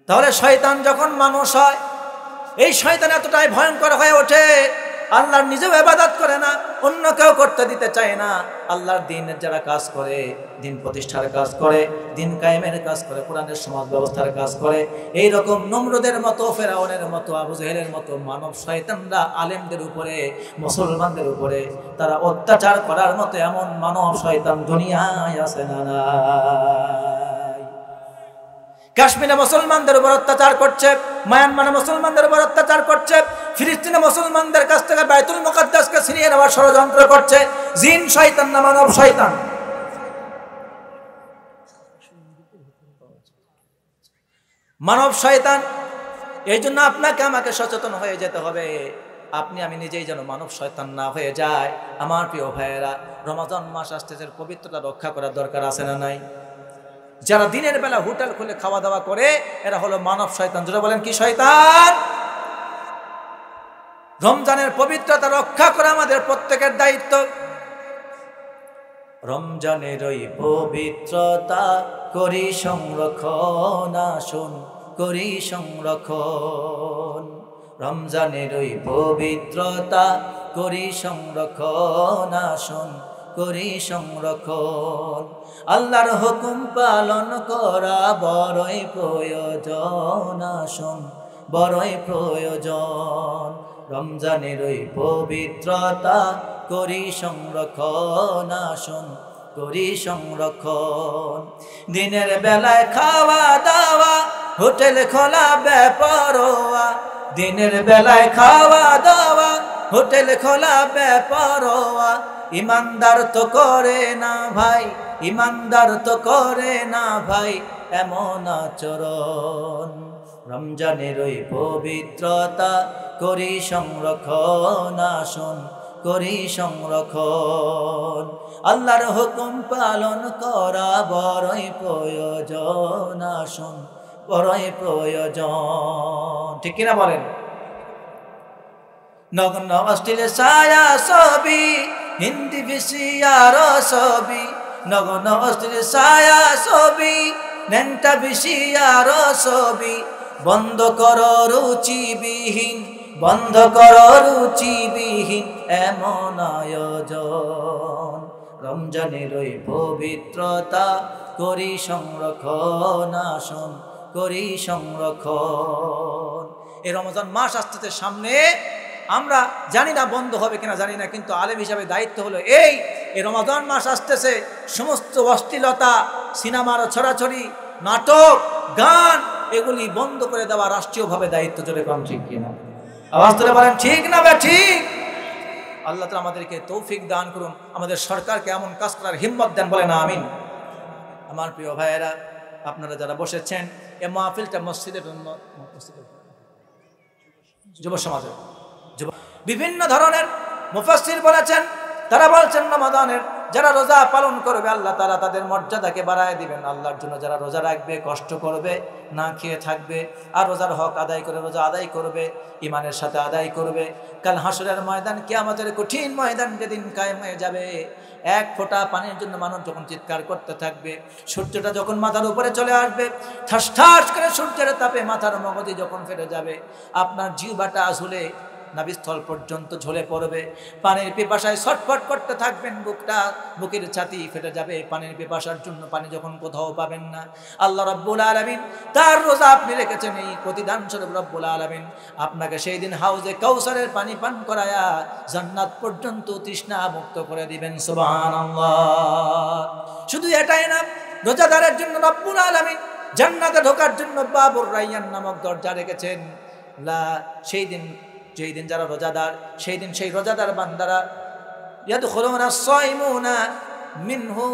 তাহলে শয়তান যখন মানুষ হয়, এই শয়তান এতটাই ভয়ঙ্কর হয়ে ওঠে, আল্লাহর নিজেও ইবাদত করে না, অন্য কেউ করতে দিতে চায় না। আল্লাহর দ্বীনের যারা কাজ করে, দ্বীন প্রতিষ্ঠার কাজ করে, দ্বীন কায়েমের কাজ করে, কোরআনের সমাজ ব্যবস্থার কাজ করে, এই রকম নমরুদের মতো, ফেরাউনের মতো, আবু জেহেলের মতো মানব শয়তানরা আলেমদের উপরে, মুসলমানদের উপরে তারা অত্যাচার করার মতো এমন মানব শয়তান দুনিয়ায় আছে না? কাশ্মীরে মুসলমানদের উপর অত্যাচার করছে, মায়ানমারে মুসলমানদের উপর অত্যাচার করছে, ফিলিস্তিনে মুসলমানদের কাছ থেকে বাইতুল মুকাদ্দাসকে ছিনিয়ে নেওয়ার ষড়যন্ত্র করছে। জিন শয়তান না মানব শয়তান? মানব শয়তান। এই জন্য আপনাকে আমাকে সচেতন হয়ে যেতে হবে। আপনি আমি নিজেই যেন মানব শয়তান না হয়ে যায়। আমার প্রিয় ভাইয়েরা, রমাদান মাস আসতেছে, পবিত্রতা রক্ষা করার দরকার আছে না নাই? যারা দিনের বেলা হোটেল খুলে খাওয়া দাওয়া করে, এরা হলো মানব শয়তান। যারা বলেন কি শয়তান? রমজানের পবিত্রতা রক্ষা করা আমাদের প্রত্যেকের দায়িত্ব। রমজানের ওই পবিত্রতা করি সংরক্ষণ, আসুন করি সংরক্ষণ। রমজানের ওই পবিত্রতা করি সংরক্ষণ, আসুন করি সংরক্ষণ। আল্লাহর হুকুম পালন করা বড়ই প্রয়োজন, আসুন বড়ই প্রয়োজন। রমজানের ওই পবিত্রতা করি সংরক্ষণ, আসুন করি সংরক্ষণ। দিনের বেলায় খাওয়া দাওয়া, হোটেল খোলা বেপরোয়া। দিনের বেলায় খাওয়া দাওয়া, হোটেল খোলা বেপরোয়া। ইমানদার তো করে না ভাই, ইমানদার তো করে না ভাই এমন আচরণ। রমজানের ওই পবিত্রতা করি সংরক্ষণ, আসুন করি সংরক্ষণ। আল্লাহর হুকুম পালন করা বড়ই প্রয়োজন, আসুন বড়ই প্রয়োজন। ঠিক কিনা বলেন? নগ্ন অশ্লীল ছায়া ছবি, হিন্দি ভিসিআর ছবি। নগ্ন অশ্লীল ছায়া ছবি, ন্যাংটা ভিসিআর ছবি। বন্ধ করো রুচিবিহীন, বন্ধ করো রুচিবিহীন এমন আয়োজন। রমজানের ওই পবিত্রতা করি সংরক্ষণ, আসুন করি সংরক্ষণ। এই রমজান মাস আসতেছে সামনে, আমরা জানি না বন্ধ হবে কিনা জানি না, কিন্তু আলেম হিসাবে দায়িত্ব হলো এই রমজান মাস আসতেছে, সমস্ত অশ্লীলতা, সিনেমার ছড়াছড়ি, নাটক, গান, এগুলি বন্ধ করে দেওয়া রাষ্ট্রীয়ভাবে দায়িত্ব। চলে কম ঠিক কিনা? আওয়াজ তুলে বলেন ঠিক না বা ঠিক? আল্লাহ তাআলা আমাদেরকে তৌফিক দান করুন, আমাদের সরকারকে এমন কাজ করার হিম্মত দেন, বলেন আমিন। আমার প্রিয় ভাইয়েরা, আপনারা যারা বসেছেন, এই মাহফিলটা মসজিদের যুব সমাজের বিভিন্ন ধরনের মুফাসসির বলেছেন, তারা বলছেন রমাদানের যারা রোজা পালন করবে আল্লাহ তাআলা তাদের মর্যাদাকে বাড়ায় দিবেন। আল্লাহর জন্য যারা রোজা রাখবে, কষ্ট করবে, না খেয়ে থাকবে, আর রোজার হক আদায় করে রোজা আদায় করবে, ইমানের সাথে আদায় করবে, কাল হাসরের ময়দান, কিয়ামতের কঠিন ময়দান যেদিন কায়েম হয়ে যাবে, এক ফোঁটা পানির জন্য মানুষ যখন চিৎকার করতে থাকবে, সূর্যটা যখন মাথার উপরে চলে আসবে, ঠাস ঠাস করে সূর্যের তাপে মাথার মগজি যখন ফেটে যাবে, আপনার জিহ্বাটা আসলে নাভিস্থল পর্যন্ত ঝরে পড়বে, পানির পিপাসায় ছটফট করতে থাকবেন, বুকের ছাতি ফেটে যাবে পানির পিপাসার জন্য, পানি যখন কোথাও পাবেন না। আল্লাহ রাব্বুল আলামিন তার রোজা আপনি রেখেছেন, এই প্রতিদান স্বরূপ রব্বুল আলামিন আপনাকে সেই দিন হাউজে কাউসারের পানি পান করায়া জান্নাত পর্যন্ত তৃষ্ণা মুক্ত করে দিবেন। সুবহানাল্লাহ। শুধু এটাই না, রোজাদারের জন্য রব্বুল আলামিন জান্নাতে ঢোকার জন্য বাবুর রায়্যান নামক দরজা রেখেছেন। সেই দিন, যেই দিন যারা রোজাদার, সেই দিন সেই রোজাদার বান্দারা ইয়াদখুলুনা আস-সাইমুনা মিনহু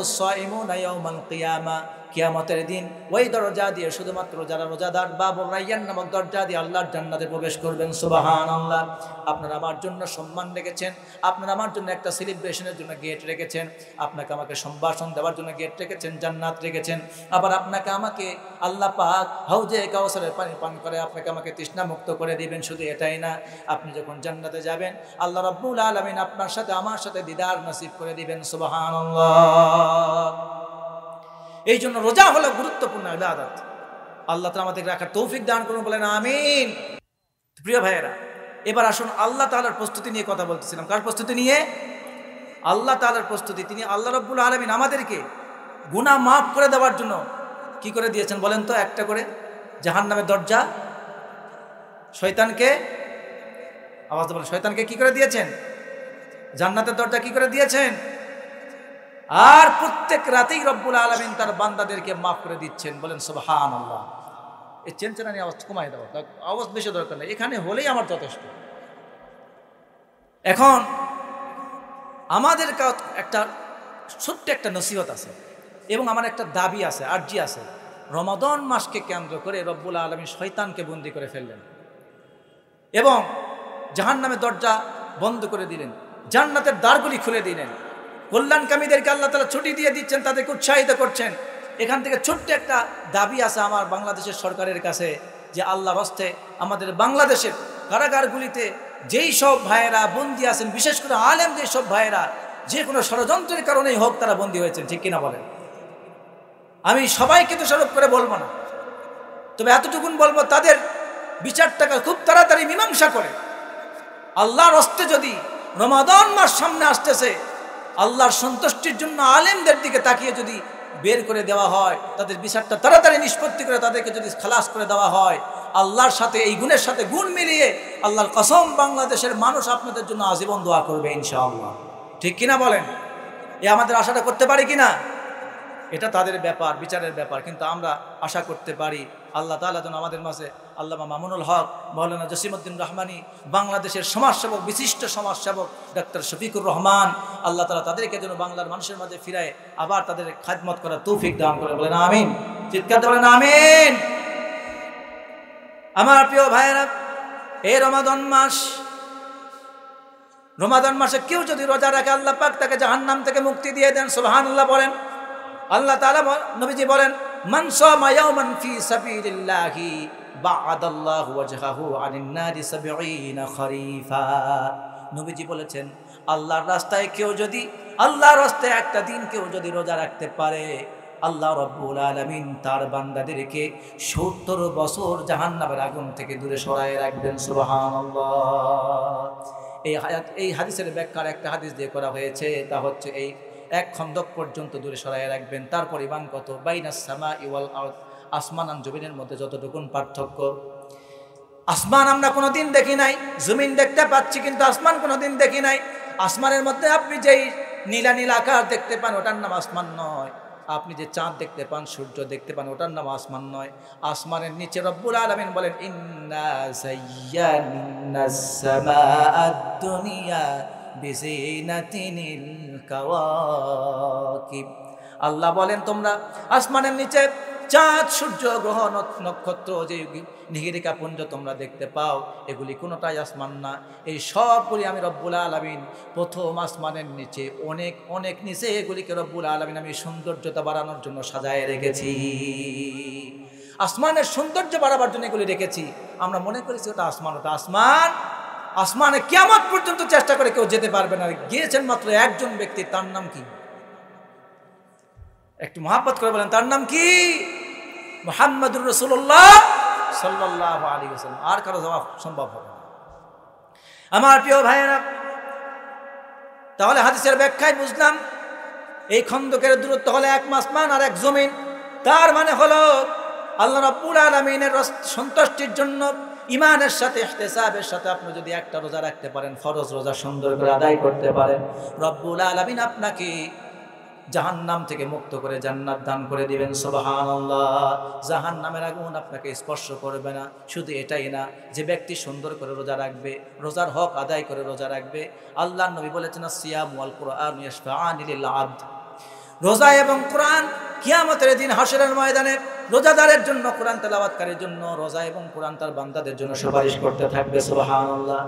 আস-সাইমুনা ইয়াওমাল কিয়ামা, কিয়ামতের দিন ওই দরজা দিয়ে শুধুমাত্র যারা রোজাদার বাবুর রায়্যান নামক দরজা দিয়ে আল্লাহর জান্নাতে প্রবেশ করবেন। সুবহানাল্লাহ। আপনারা আমার জন্য সম্মান রেখেছেন, আপনারা আমার জন্য একটা সেলিব্রেশনের জন্য গেট রেখেছেন, আপনাকে আমাকে সম্ভাষণ দেওয়ার জন্য গেট রেখেছেন, জান্নাত রেখেছেন, আবার আপনাকে আমাকে আল্লাহ পাক হাউজে কাউসারের পানি পান করে আপনাকে আমাকে তৃষ্ণা মুক্ত করে দিবেন। শুধু এটাই না, আপনি যখন জান্নাতে যাবেন আল্লাহ রাব্বুল আলামিন আপনার সাথে আমার সাথে দিদার নসিব করে দিবেন। সুবহানাল্লাহ। এই জন্য রোজা হলো গুরুত্বপূর্ণ ইবাদত। আল্লাহ তাআলা আমাদের রাখার তৌফিক দান করুন, বলেন আমিন। প্রিয় ভাইয়েরা, এবার আসুন আল্লাহ তাআলার প্রস্তুতি নিয়ে কথা বলতেছিলাম। কার প্রস্তুতি নিয়ে? আল্লাহ তাআলার প্রস্তুতি। তিনি আল্লাহ রাব্বুল আলামিন আমাদেরকে গুনাহ মাফ করে দেওয়ার জন্য কি করে দিয়েছেন বলেন তো? একটা করে জাহান্নামের দরজা, শয়তানকে, আওয়াজ বলেন, শয়তানকে কি করে দিয়েছেন? জান্নাতের দরজা কি করে দিয়েছেন? আর প্রত্যেক রাতেই রব্বুল আলামিন তার বান্দাদেরকে মাফ করে দিচ্ছেন। বলেন সুবহানাল্লাহ। এই চেনচেনানি আওয়াজ কমাই দাও, আওয়াজ বেশি দরকার নেই, এখানে হলেই আমার যথেষ্ট। এখন আমাদের একটা ছোট্ট একটা নসিহত আছে এবং আমার একটা দাবি আছে, আরজি আছে। রমাদান মাসকে কেন্দ্র করে রব্বুল আলামিন শয়তানকে বন্দী করে ফেললেন এবং জাহান্নামের দরজা বন্ধ করে দিলেন, জান্নাতের দ্বারগুলি খুলে দিলেন। কল্যাণকামীদেরকে আল্লাহ তাআলা ছুটি দিয়ে দিচ্ছেন, তাদেরকে উৎসাহিত করছেন। এখান থেকে ছোট্ট একটা দাবি আছে আমার বাংলাদেশের সরকারের কাছে, যে আল্লাহর হস্তে আমাদের বাংলাদেশের কারাগারগুলিতে যেই সব ভাইয়েরা বন্দী আছেন, বিশেষ করে আলেম যেই সব ভাইয়েরা যে কোনো ষড়যন্ত্রের কারণেই হোক তারা বন্দী হয়েছেন, ঠিক কিনা বলেন? আমি সবাইকে দোষারোপ করে বলবো না, তবে এতটুকুন বলবো তাদের বিচারটাকে খুব তাড়াতাড়ি মীমাংসা করে আল্লাহর হস্তে, যদি রমাদান মাস সামনে আসতেছে, আল্লাহর সন্তুষ্টির জন্য আলেমদের দিকে তাকিয়ে যদি বের করে দেওয়া হয়, তাদের বিচারটা তাড়াতাড়ি নিষ্পত্তি করে তাদেরকে যদি খালাস করে দেওয়া হয়, আল্লাহর সাথে এই গুণের সাথে গুণ মিলিয়ে আল্লাহর কসম বাংলাদেশের মানুষ আপনাদের জন্য আজীবন দোয়া করবে ইনশাআল্লাহ, ঠিক কিনা বলেন? এ আমাদের আশাটা করতে পারি কিনা? এটা তাদের ব্যাপার, বিচারের ব্যাপার, কিন্তু আমরা আশা করতে পারি আল্লাহ তাআলা যেন আমাদের মাঝে আল্লামা মামুনুল হক, মাওলানা জসিমউদ্দিন রহমানী, বাংলাদেশের সমাজসেবক, বিশিষ্ট সমাজসেবক ডক্টর শফিকুর রহমান, আল্লাহ তাআলা তাদেরকে যেন বাংলার মানুষের মাঝে ফিরায় আবার তাদের খেদমত করার তৌফিক দান করে। বলেন আমিন। চিৎকার দিয়ে বলেন আমিন। আমার প্রিয় ভাইয়েরা, এই রমাদান মাসে কেউ যদি রোজা রাখে আল্লাহ পাক তাকে জাহান্নাম থেকে মুক্তি দিয়ে দেন। সুবহানাল্লাহ বলেন। আল্লাহ তাআলা, নবীজি বলেন, মান সামা ইয়াওমান ফি সাবিলিল্লাহি বা'আদাল্লাহু ওয়াজহাহু আনিন নারি ৭০ খরিফা। নবীজি বলেছেন, আল্লাহর রাস্তায় কেউ যদি, আল্লাহর রাস্তায় একটা দিন কেউ যদি রোজা রাখতে পারে, আল্লাহ রাব্বুল আলামিন তার বান্দাদেরকে ৭০ বছর জাহান্নামের আগুন থেকে দূরে সরায় রাখবেন। সুবহানাল্লাহ। এই হাদিসের ব্যাখ্যার একটা হাদিস দিয়ে করা হয়েছে, তা হচ্ছে এই এক খন্দক পর্যন্ত দূরে সরাই রাখবেন। তার পরিমাণ কত? বাইনাস সামাই ওয়াল আরদ, আসমান আর জমিনের মধ্যে যতটুকুন পার্থক্য। আসমান আমরা কোনোদিন দেখি নাই, জমিন দেখতে পাচ্ছি কিন্তু আসমান কোনোদিন দেখি নাই। আসমানের মধ্যে আপনি যেই নীলা নীল আকার দেখতে পান ওটার নাম আসমান নয়, আপনি যে চাঁদ দেখতে পান, সূর্য দেখতে পান, ওটার নাম আসমান নয়। আসমানের নিচে রব্বুল আলামিন বলেন, ইন্না যায়্যানাস সামাআদ দুনিয়া বিজিনাতিনিল কাওয়াকিব। আল্লাহ বলেন, তোমরা আসমানের নিচে চাঁদ, সূর্য, গ্রহ, নক্ষত্র, যে নিহিরিকা পুঞ্জ তোমরা দেখতে পাও, এগুলি কোনোটাই আসমান না। এই সবগুলি আমি রব্বুল আলামিন প্রথম আসমানের নিচে, অনেক অনেক নিচে, এগুলিকে রব্বুল আলামিন আমি সৌন্দর্যতা বাড়ানোর জন্য সাজায় রেখেছি। আসমানের সৌন্দর্য বাড়াবার জন্য এগুলি রেখেছি। আমরা মনে করেছি ওটা আসমান, ওটা আসমান। আসমানে কিয়ামত পর্যন্ত চেষ্টা করে কেউ যেতে পারবে না। গিয়েছেন মাত্র একজন ব্যক্তি, তার নাম কি? একটু মহাব্বত করে বলেন, তার নাম কি? মুহাম্মদুর রাসূলুল্লাহ সাল্লাল্লাহু আলাইহি ওয়াসাল্লাম। আর কারো যাওয়া সম্ভব হবে না। আমার প্রিয় ভাইয়েরা, তাহলে হাদিসের ব্যাখ্যায় বুঝলাম এই খন্দকের দূরত্ব হলো এক আসমান আর এক জমিন। তার মানে হলো আল্লাহ রাব্বুল আলামিনের সন্তুষ্টির জন্য ইমানের সাথে, ইহতিসাবের সাথে আপনি যদি একটা রোজা রাখতে পারেন, ফরজ রোজা সুন্দর করে আদায় করতে পারেন, রব্বুল আলামিন আপনাকে জাহান্নাম থেকে মুক্ত করে জান্নাত দান করে দিবেন। সুবহানাল্লাহ। জাহান্নামের আগুন আপনাকে স্পর্শ করবে না। শুধু এটাই না, যে ব্যক্তি সুন্দর করে রোজা রাখবে, রোজার হক আদায় করে রোজা রাখবে, আল্লাহর নবী বলেছেন সিয়াম ওয়াল কুরআন ইয়াশফাআনি লিল আবদ। রোজা এবং কোরআন কিয়ামতের দিন হাশরের ময়দানে রোজাদারের জন্য, কোরআন তেলাওয়াতকারীর জন্য রোজা এবং কোরআন তার বান্দাদের জন্য সুপারিশ করতে থাকবে। সুবহানাল্লাহ।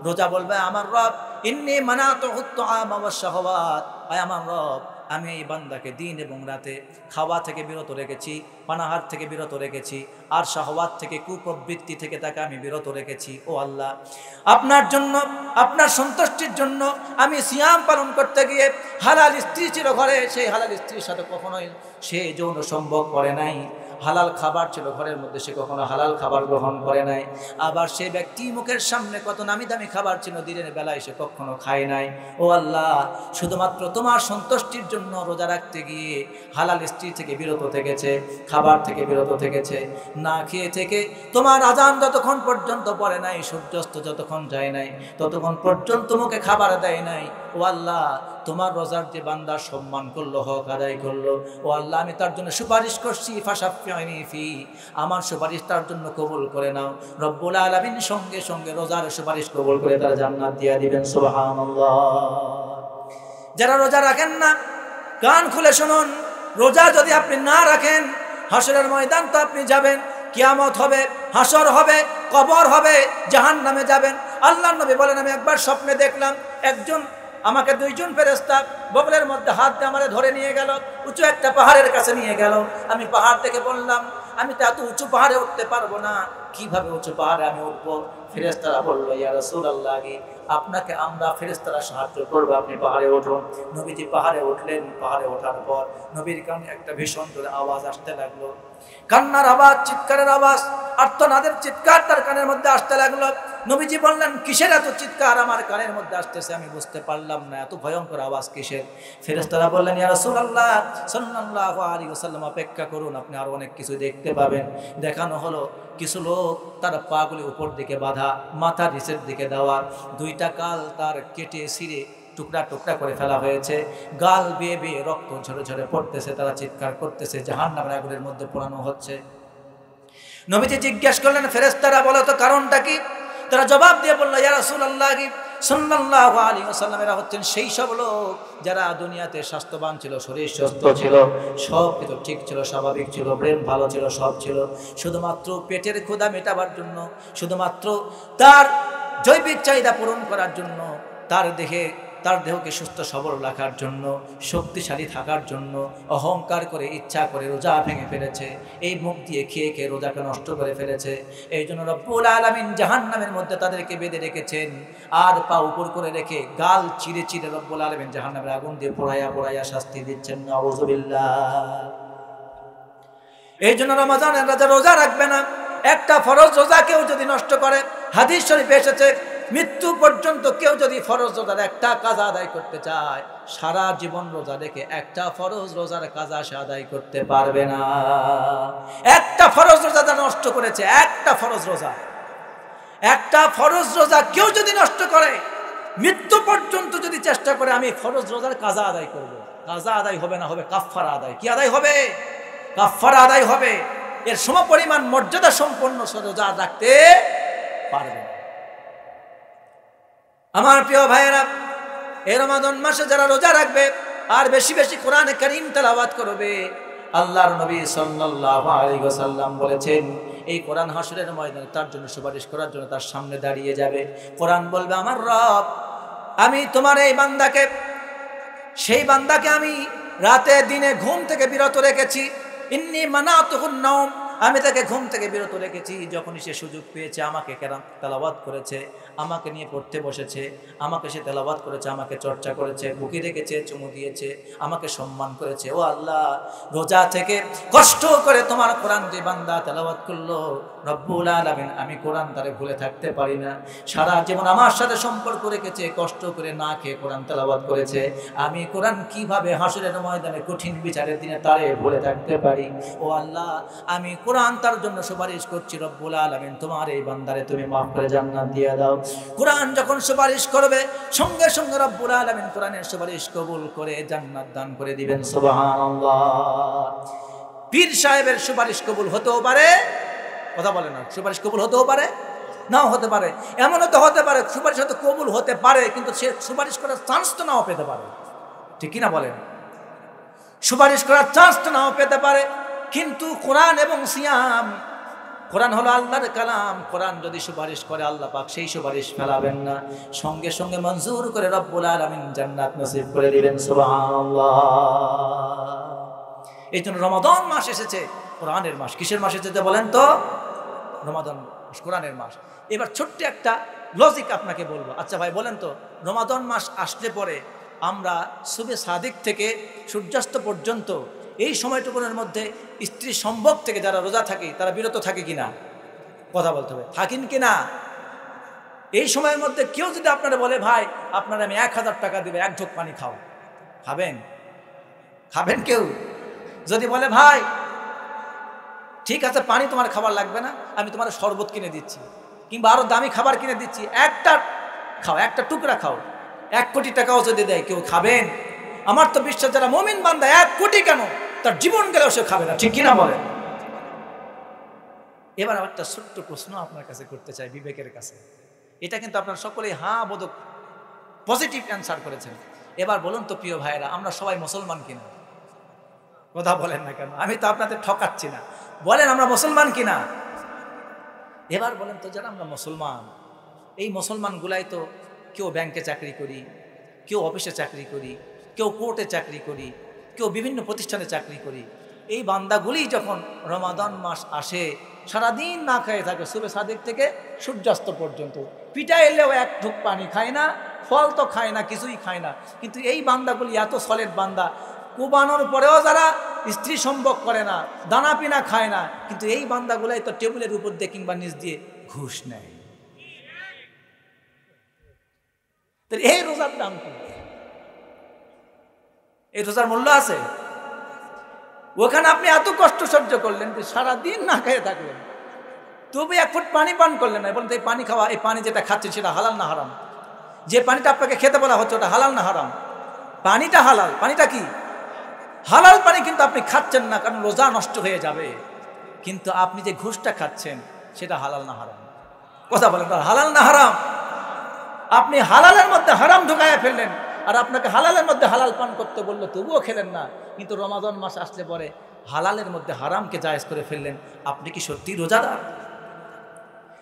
রোজা বলবে, আমার রব ইন্নী মানাতুহুত তুআমা ওয়াশ শাহওয়াত, আয় আমার রব, আমি এই বান্দাকে দিন এবং রাতে খাওয়া থেকে বিরত রেখেছি, পানাহার থেকে বিরত রেখেছি, আর শাহওয়াত থেকে, কুপ্রবৃত্তি থেকে তাকে আমি বিরত রেখেছি। ও আল্লাহ, আপনার জন্য, আপনার সন্তুষ্টির জন্য আমি সিয়াম পালন করতে গিয়ে হালাল স্ত্রী ছিল ঘরে, সেই হালাল স্ত্রীর সাথে কখনোই সে যৌন সম্ভোগ করে নাই। হালাল খাবার ছিল ঘরের মধ্যে, সে কখনো হালাল খাবার গ্রহণ করে নাই। আবার সে ব্যক্তি মুখের সামনে কত নামি দামি খাবার ছিল, দিনের বেলায় সে কখনো খায় নাই। ও আল্লাহ, শুধুমাত্র তোমার সন্তুষ্টির জন্য রোজা রাখতে গিয়ে হালাল স্ত্রী থেকে বিরত থেকেছে, খাবার থেকে বিরত থেকেছে, না খেয়ে থেকে তোমার আজান যতক্ষণ পর্যন্ত পড়ে নাই, সূর্যাস্ত যতক্ষণ যায় নাই, ততক্ষণ পর্যন্ত মুখে খাবার দেয় নাই। ও আল্লাহ, তোমার রোজার যে বান্দা সম্মান করলো, হক আদায় করলো, ও আল্লাহ, আমি তার জন্য সুপারিশ করছি, ফাশাফিউনি ফি, আমার সুপারিশ তার জন্য কবুল করে নাও। রব্বুল আলামিন সঙ্গে সঙ্গে রোজার সুপারিশ কবুল করে তার জান্নাত দিয়ে দিবেন। সুবহানাল্লাহ। যারা রোজা রাখেন না, কান খুলে শুনুন, রোজা যদি আপনি না রাখেন, হাশরের ময়দান তো আপনি যাবেন, কিয়ামত হবে, হাশর হবে, কবর হবে, জাহান্নামে যাবেন। আল্লাহর নবী বলেন, আমি একবার স্বপ্নে দেখলাম আমাকে দুইজন ফেরেশতা বগলের মধ্যে হাত দিয়ে আমারে ধরে নিয়ে গেল, উঁচু একটা পাহাড়ের কাছে নিয়ে গেল। আমি পাহাড় থেকে বললাম, আমি তো এত উঁচু পাহাড়ে উঠতে পারবো না, কিভাবে উঁচু পাহাড়ে আমি উঠবো? ফেরেশতারা বলল, ইয়া রাসূলুল্লাহ, আপনাকে আমরা ফেরেশতারা সাহায্য করবো, আপনি পাহাড়ে উঠুন। নবীজি পাহাড়ে উঠলেন। পাহাড়ে ওঠার পর নবীর কানে একটা ভীষণ জোরে আওয়াজ আসতে লাগলো, কান্নার আওয়াজ, চিৎকারের আওয়াজ, আর্তনাদের চিৎকার তার কানের মধ্যে আসতে লাগলো। নবীজি বললেন, কিসের এত চিৎকার আমার কানের মধ্যে আসতেছে? আমি বুঝতে পারলাম না, এত ভয়ঙ্কর আওয়াজ কিসের? ফেরেশতারা বললেন, ইয়া রাসূলুল্লাহ সাল্লাল্লাহু আলাইহি ওয়াসাল্লাম, অপেক্ষা করুন, আপনি আরো অনেক কিছু দেখতে পাবেন। দেখানো হলো কিছু লোক, তার পাগুলি উপর দিকে বাঁধা, মাথা নিচের দিকে দেওয়া, দুইটা গাল তার কেটে ছিঁড়ে টুকরা টুকরা করে ফেলা হয়েছে, গাল বেয়ে বেয়ে রক্ত ঝরে ঝরে পড়তেছে, তারা চিৎকার করতেছে, জাহান্নামের আগুনের মধ্যে পোড়ানো হচ্ছে। নবীজি জিজ্ঞেস করলেন, ফেরেশতারা বলো তো কারণটা কি? তারা জবাব দিয়ে বলল, ইয়া রাসূলুল্লাহ সাল্লাল্লাহু আলাইহি ওয়াসাল্লাম, এরা হচ্ছেন সেই সব লোক যারা দুনিয়াতে স্বাস্থ্যবান ছিল, শরীর সুস্থ ছিল, সব কিছু ঠিক ছিল, স্বাভাবিক ছিল, ব্রেন ভালো ছিল, সব ছিল, শুধুমাত্র পেটের ক্ষুধা মেটাবার জন্য, শুধুমাত্র তার জৈবিক চাহিদা পূরণ করার জন্য, তার দেহকে সুস্থ সবল রাখার জন্য, শক্তিশালী থাকার জন্য অহংকার করে, ইচ্ছা করে রোজা ভেঙে ফেলেছে। এই মুখ দিয়ে খেয়ে খেয়ে রোজাকে নষ্ট করে ফেলেছে। এই জন্য রব্বুল আলামিন জাহান্নামের মধ্যে তাদেরকে বেঁধে রেখেছেন, আর পা উপর করে রেখে গাল চিরে চিরে রব্বুল আলামিন জাহান্নামের আগুন দিয়ে পোড়াইয়া পোড়াইয়া শাস্তি দিচ্ছেন। নাউযুবিল্লাহ। এই জন্য রমজানের রাজা রোজা রাখবে না। একটা ফরজ রোজা কেউ যদি নষ্ট করে, হাদিস শরীফে এসেছে, মৃত্যু পর্যন্ত কেউ যদি ফরজ রোজার একটা কাজা আদায় করতে চায়, সারা জীবন রোজা রেখে একটা ফরজ রোজার কাজা সে আদায় করতে পারবে না। একটা ফরজ রোজা নষ্ট করেছে, একটা ফরজ রোজা কেউ যদি নষ্ট করে, মৃত্যু পর্যন্ত যদি চেষ্টা করে আমি ফরজ রোজার কাজা আদায় করব, কাজা আদায় হবে না, হবে কাফফারা আদায়। কি আদায় হবে? কাফফারা আদায় হবে। এর সমপরিমাণ মর্যাদা সম্পন্ন রোজা রাখতে পারবে। আমার প্রিয় ভাইয়েরা, এই রমাদান মাসে যারা রোজা রাখবে আর বেশি বেশি কোরআনে কারীম তেলাওয়াত করবে, আল্লাহর নবী সাল্লাল্লাহু আলাইহি ওয়াসাল্লাম বলেছেন, এই কোরআন হাসরের ময়দানে তার জন্য সুপারিশ করার জন্য তার সামনে দাঁড়িয়ে যাবে। কোরআন বলবে, আমার রব, আমি তোমার এই বান্দাকে, সেই বান্দাকে আমি রাতে দিনে ঘুম থেকে বিরত রেখেছি। ইন্নী মানাতুহুন নাওম, আমি তাকে ঘুম থেকে বিরত রেখেছি। যখনই সে সুযোগ পেয়েছে আমাকে তেলাওয়াত করেছে, আমাকে নিয়ে পড়তে বসেছে, আমাকে সে তেলাওয়াত করেছে, আমাকে চর্চা করেছে, বুকে রেখেছে, চুমু দিয়েছে, আমাকে সম্মান করেছে। ও আল্লাহ, রোজা থেকে কষ্ট করে তোমার কোরআন যে বান্দা তেলাওয়াত করলো, রব্বুল আলামিন, আমি কোরআন তারে ভুলে থাকতে পারি না। সারা জীবন আমার সাথে সম্পর্ক রেখেছে, কষ্ট করে না খেয়ে কোরআন তেলাওয়াত করেছে, আমি কোরআন কিভাবে হাসরের ময়দানে কঠিন বিচারের দিনে তারে ভুলে থাকতে পারি। ও আল্লাহ, আমি কোরআন তার জন্য সুপারিশ করছি, রব্বুল আলামিন তোমার এই বান্দারে তুমি মাফ করে জান্নাত দিয়ে দাও। কোরআন যখন সুপারিশ করবে, সঙ্গে সঙ্গে রব্বুল আলামিন কোরআনের সুপারিশ কবুল করে জান্নাত দান করে দিবেন। সুবহানাল্লাহ। পীর সাহেবের সুপারিশ কবুল হতেও পারে, কথা বলে না, সুপারিশ কবুল হতেও পারে, নাও হতে পারে। এমনও তো হতে পারে সুপারিশ হয়তো কবুল হতে পারে, কিন্তু সে সুপারিশ করার চান্স তো নাও পেতে পারে, ঠিক কিনা বলেন? সুপারিশ করার চান্স তো নাও পেতে পারে। কিন্তু কোরআন এবং সিয়াম, কোরআন হলো আল্লাহর কালাম, কোরআন যদি সুপারিশ করে আল্লাহ পাক সেই সুপারিশ ফেলাবেন না, সঙ্গে সঙ্গে মঞ্জুর করে রব্বুল আলামিন জান্নাত নসিব করে দিবেন। সুবহানাল্লাহ। এই জন্য রমাদান মাস এসেছে, কোরআনের মাস। কিসের মাস এসেছে বলেন তো? রমাদান মাস, কোরআনের মাস। এবার ছোট্ট একটা লজিক আপনাকে বলবো। আচ্ছা ভাই বলেন তো, রমাদান মাস আসলে পরে আমরা সুবে সাদিক থেকে সূর্যাস্ত পর্যন্ত এই সময়টুকুনের মধ্যে স্ত্রী সম্ভোগ থেকে যারা রোজা থাকে তারা বিরত থাকে কিনা? কথা বলতে হবে, থাকেন কিনা? এই সময়ের মধ্যে কেউ যদি আপনারা বলে, ভাই আপনারা আমি 1000 টাকা দেবে, এক ঢোক পানি খাও, খাবেন? খাবেন কেউ? যদি বলে, ভাই ঠিক আছে পানি তোমার খাবার লাগবে না, আমি তোমার শরবত কিনে দিচ্ছি, কিংবা আরো দামি খাবার কিনে দিচ্ছি, একটা খাও, একটা টুকরা খাও, 1 কোটি টাকাও যদি দেয়, কেউ খাবেন? আমার তো বিশ্বাস যারা মুমিন বান্দা 1 কোটি কেন, তার জীবন গেলেও সে খাবে না, ঠিক কিনা বলেন? এবার একটা ছোট্ট প্রশ্ন আপনার কাছে করতে চাই, বিবেকের কাছে। এটা কিন্তু আপনার সকলেই হ্যাঁ বোধক পজিটিভ অ্যান্সার করেছেন। এবার বলুন তো প্রিয় ভাইয়েরা, আমরা সবাই মুসলমান কিনা? কথা বলেন না কেন? আমি তো আপনাদের ঠকাচ্ছি না, বলেন আমরা মুসলমান কিনা? এবার বলেন তো, যারা আমরা মুসলমান, এই মুসলমানগুলাই তো কেউ ব্যাংকে চাকরি করি, কেউ অফিসে চাকরি করি, কেউ কোর্টে চাকরি করি, কেউ বিভিন্ন প্রতিষ্ঠানে চাকরি করি। এই বান্দাগুলি যখন রমাদান মাস আসে, সারাদিন না খেয়ে থাকে, সুবে সাদিক থেকে সূর্যাস্ত পর্যন্ত, পিঠা এলেও 1 ঢোক পানি খায় না, ফল তো খায় না, কিছুই খায় না। কিন্তু এই বান্দাগুলি এত সলিড বান্দা, কুবানোর পরেও যারা স্ত্রী সম্ভোগ করে না, দানা পিনা খায় না, কিন্তু এই বান্দাগুলাই তো টেবিলের উপর দিয়ে কিংবা নিচ দিয়ে ঘুষ নেয়। এই রোজার দাম কি? এই রোজার মূল্য আছে? ওখানে আপনি এত কষ্ট সহ্য করলেন, যে সারাদিন না খেয়ে থাকলেন, তবু 1 ফুট পানি পান করলেন না। বলেন তো, এই পানি খাওয়া, এই পানি যেটা খাচ্ছেন সেটা হালাল না হারাম? যে পানিটা আপনাকে খেতে বলা হচ্ছে ওটা হালাল না হারাম? পানিটা হালাল। পানিটা কি? হালাল পানি। কিন্তু আপনি খাচ্ছেন না, কারণ রোজা নষ্ট হয়ে যাবে। কিন্তু আপনি যে ঘুষটা খাচ্ছেন সেটা হালাল না হারাম? কথা বলেন, হালাল না হারাম? আপনি হালালের মধ্যে হারাম ঢুকাইয়া ফেললেন, আর আপনাকে হালালের মধ্যে হালাল পান করতে বললো, তবুও খেলেন না। কিন্তু রমাদান মাস আসলে পরে হালালের মধ্যে হারামকে জায়েজ করে ফেললেন। আপনি কি সত্যি রোজাদার?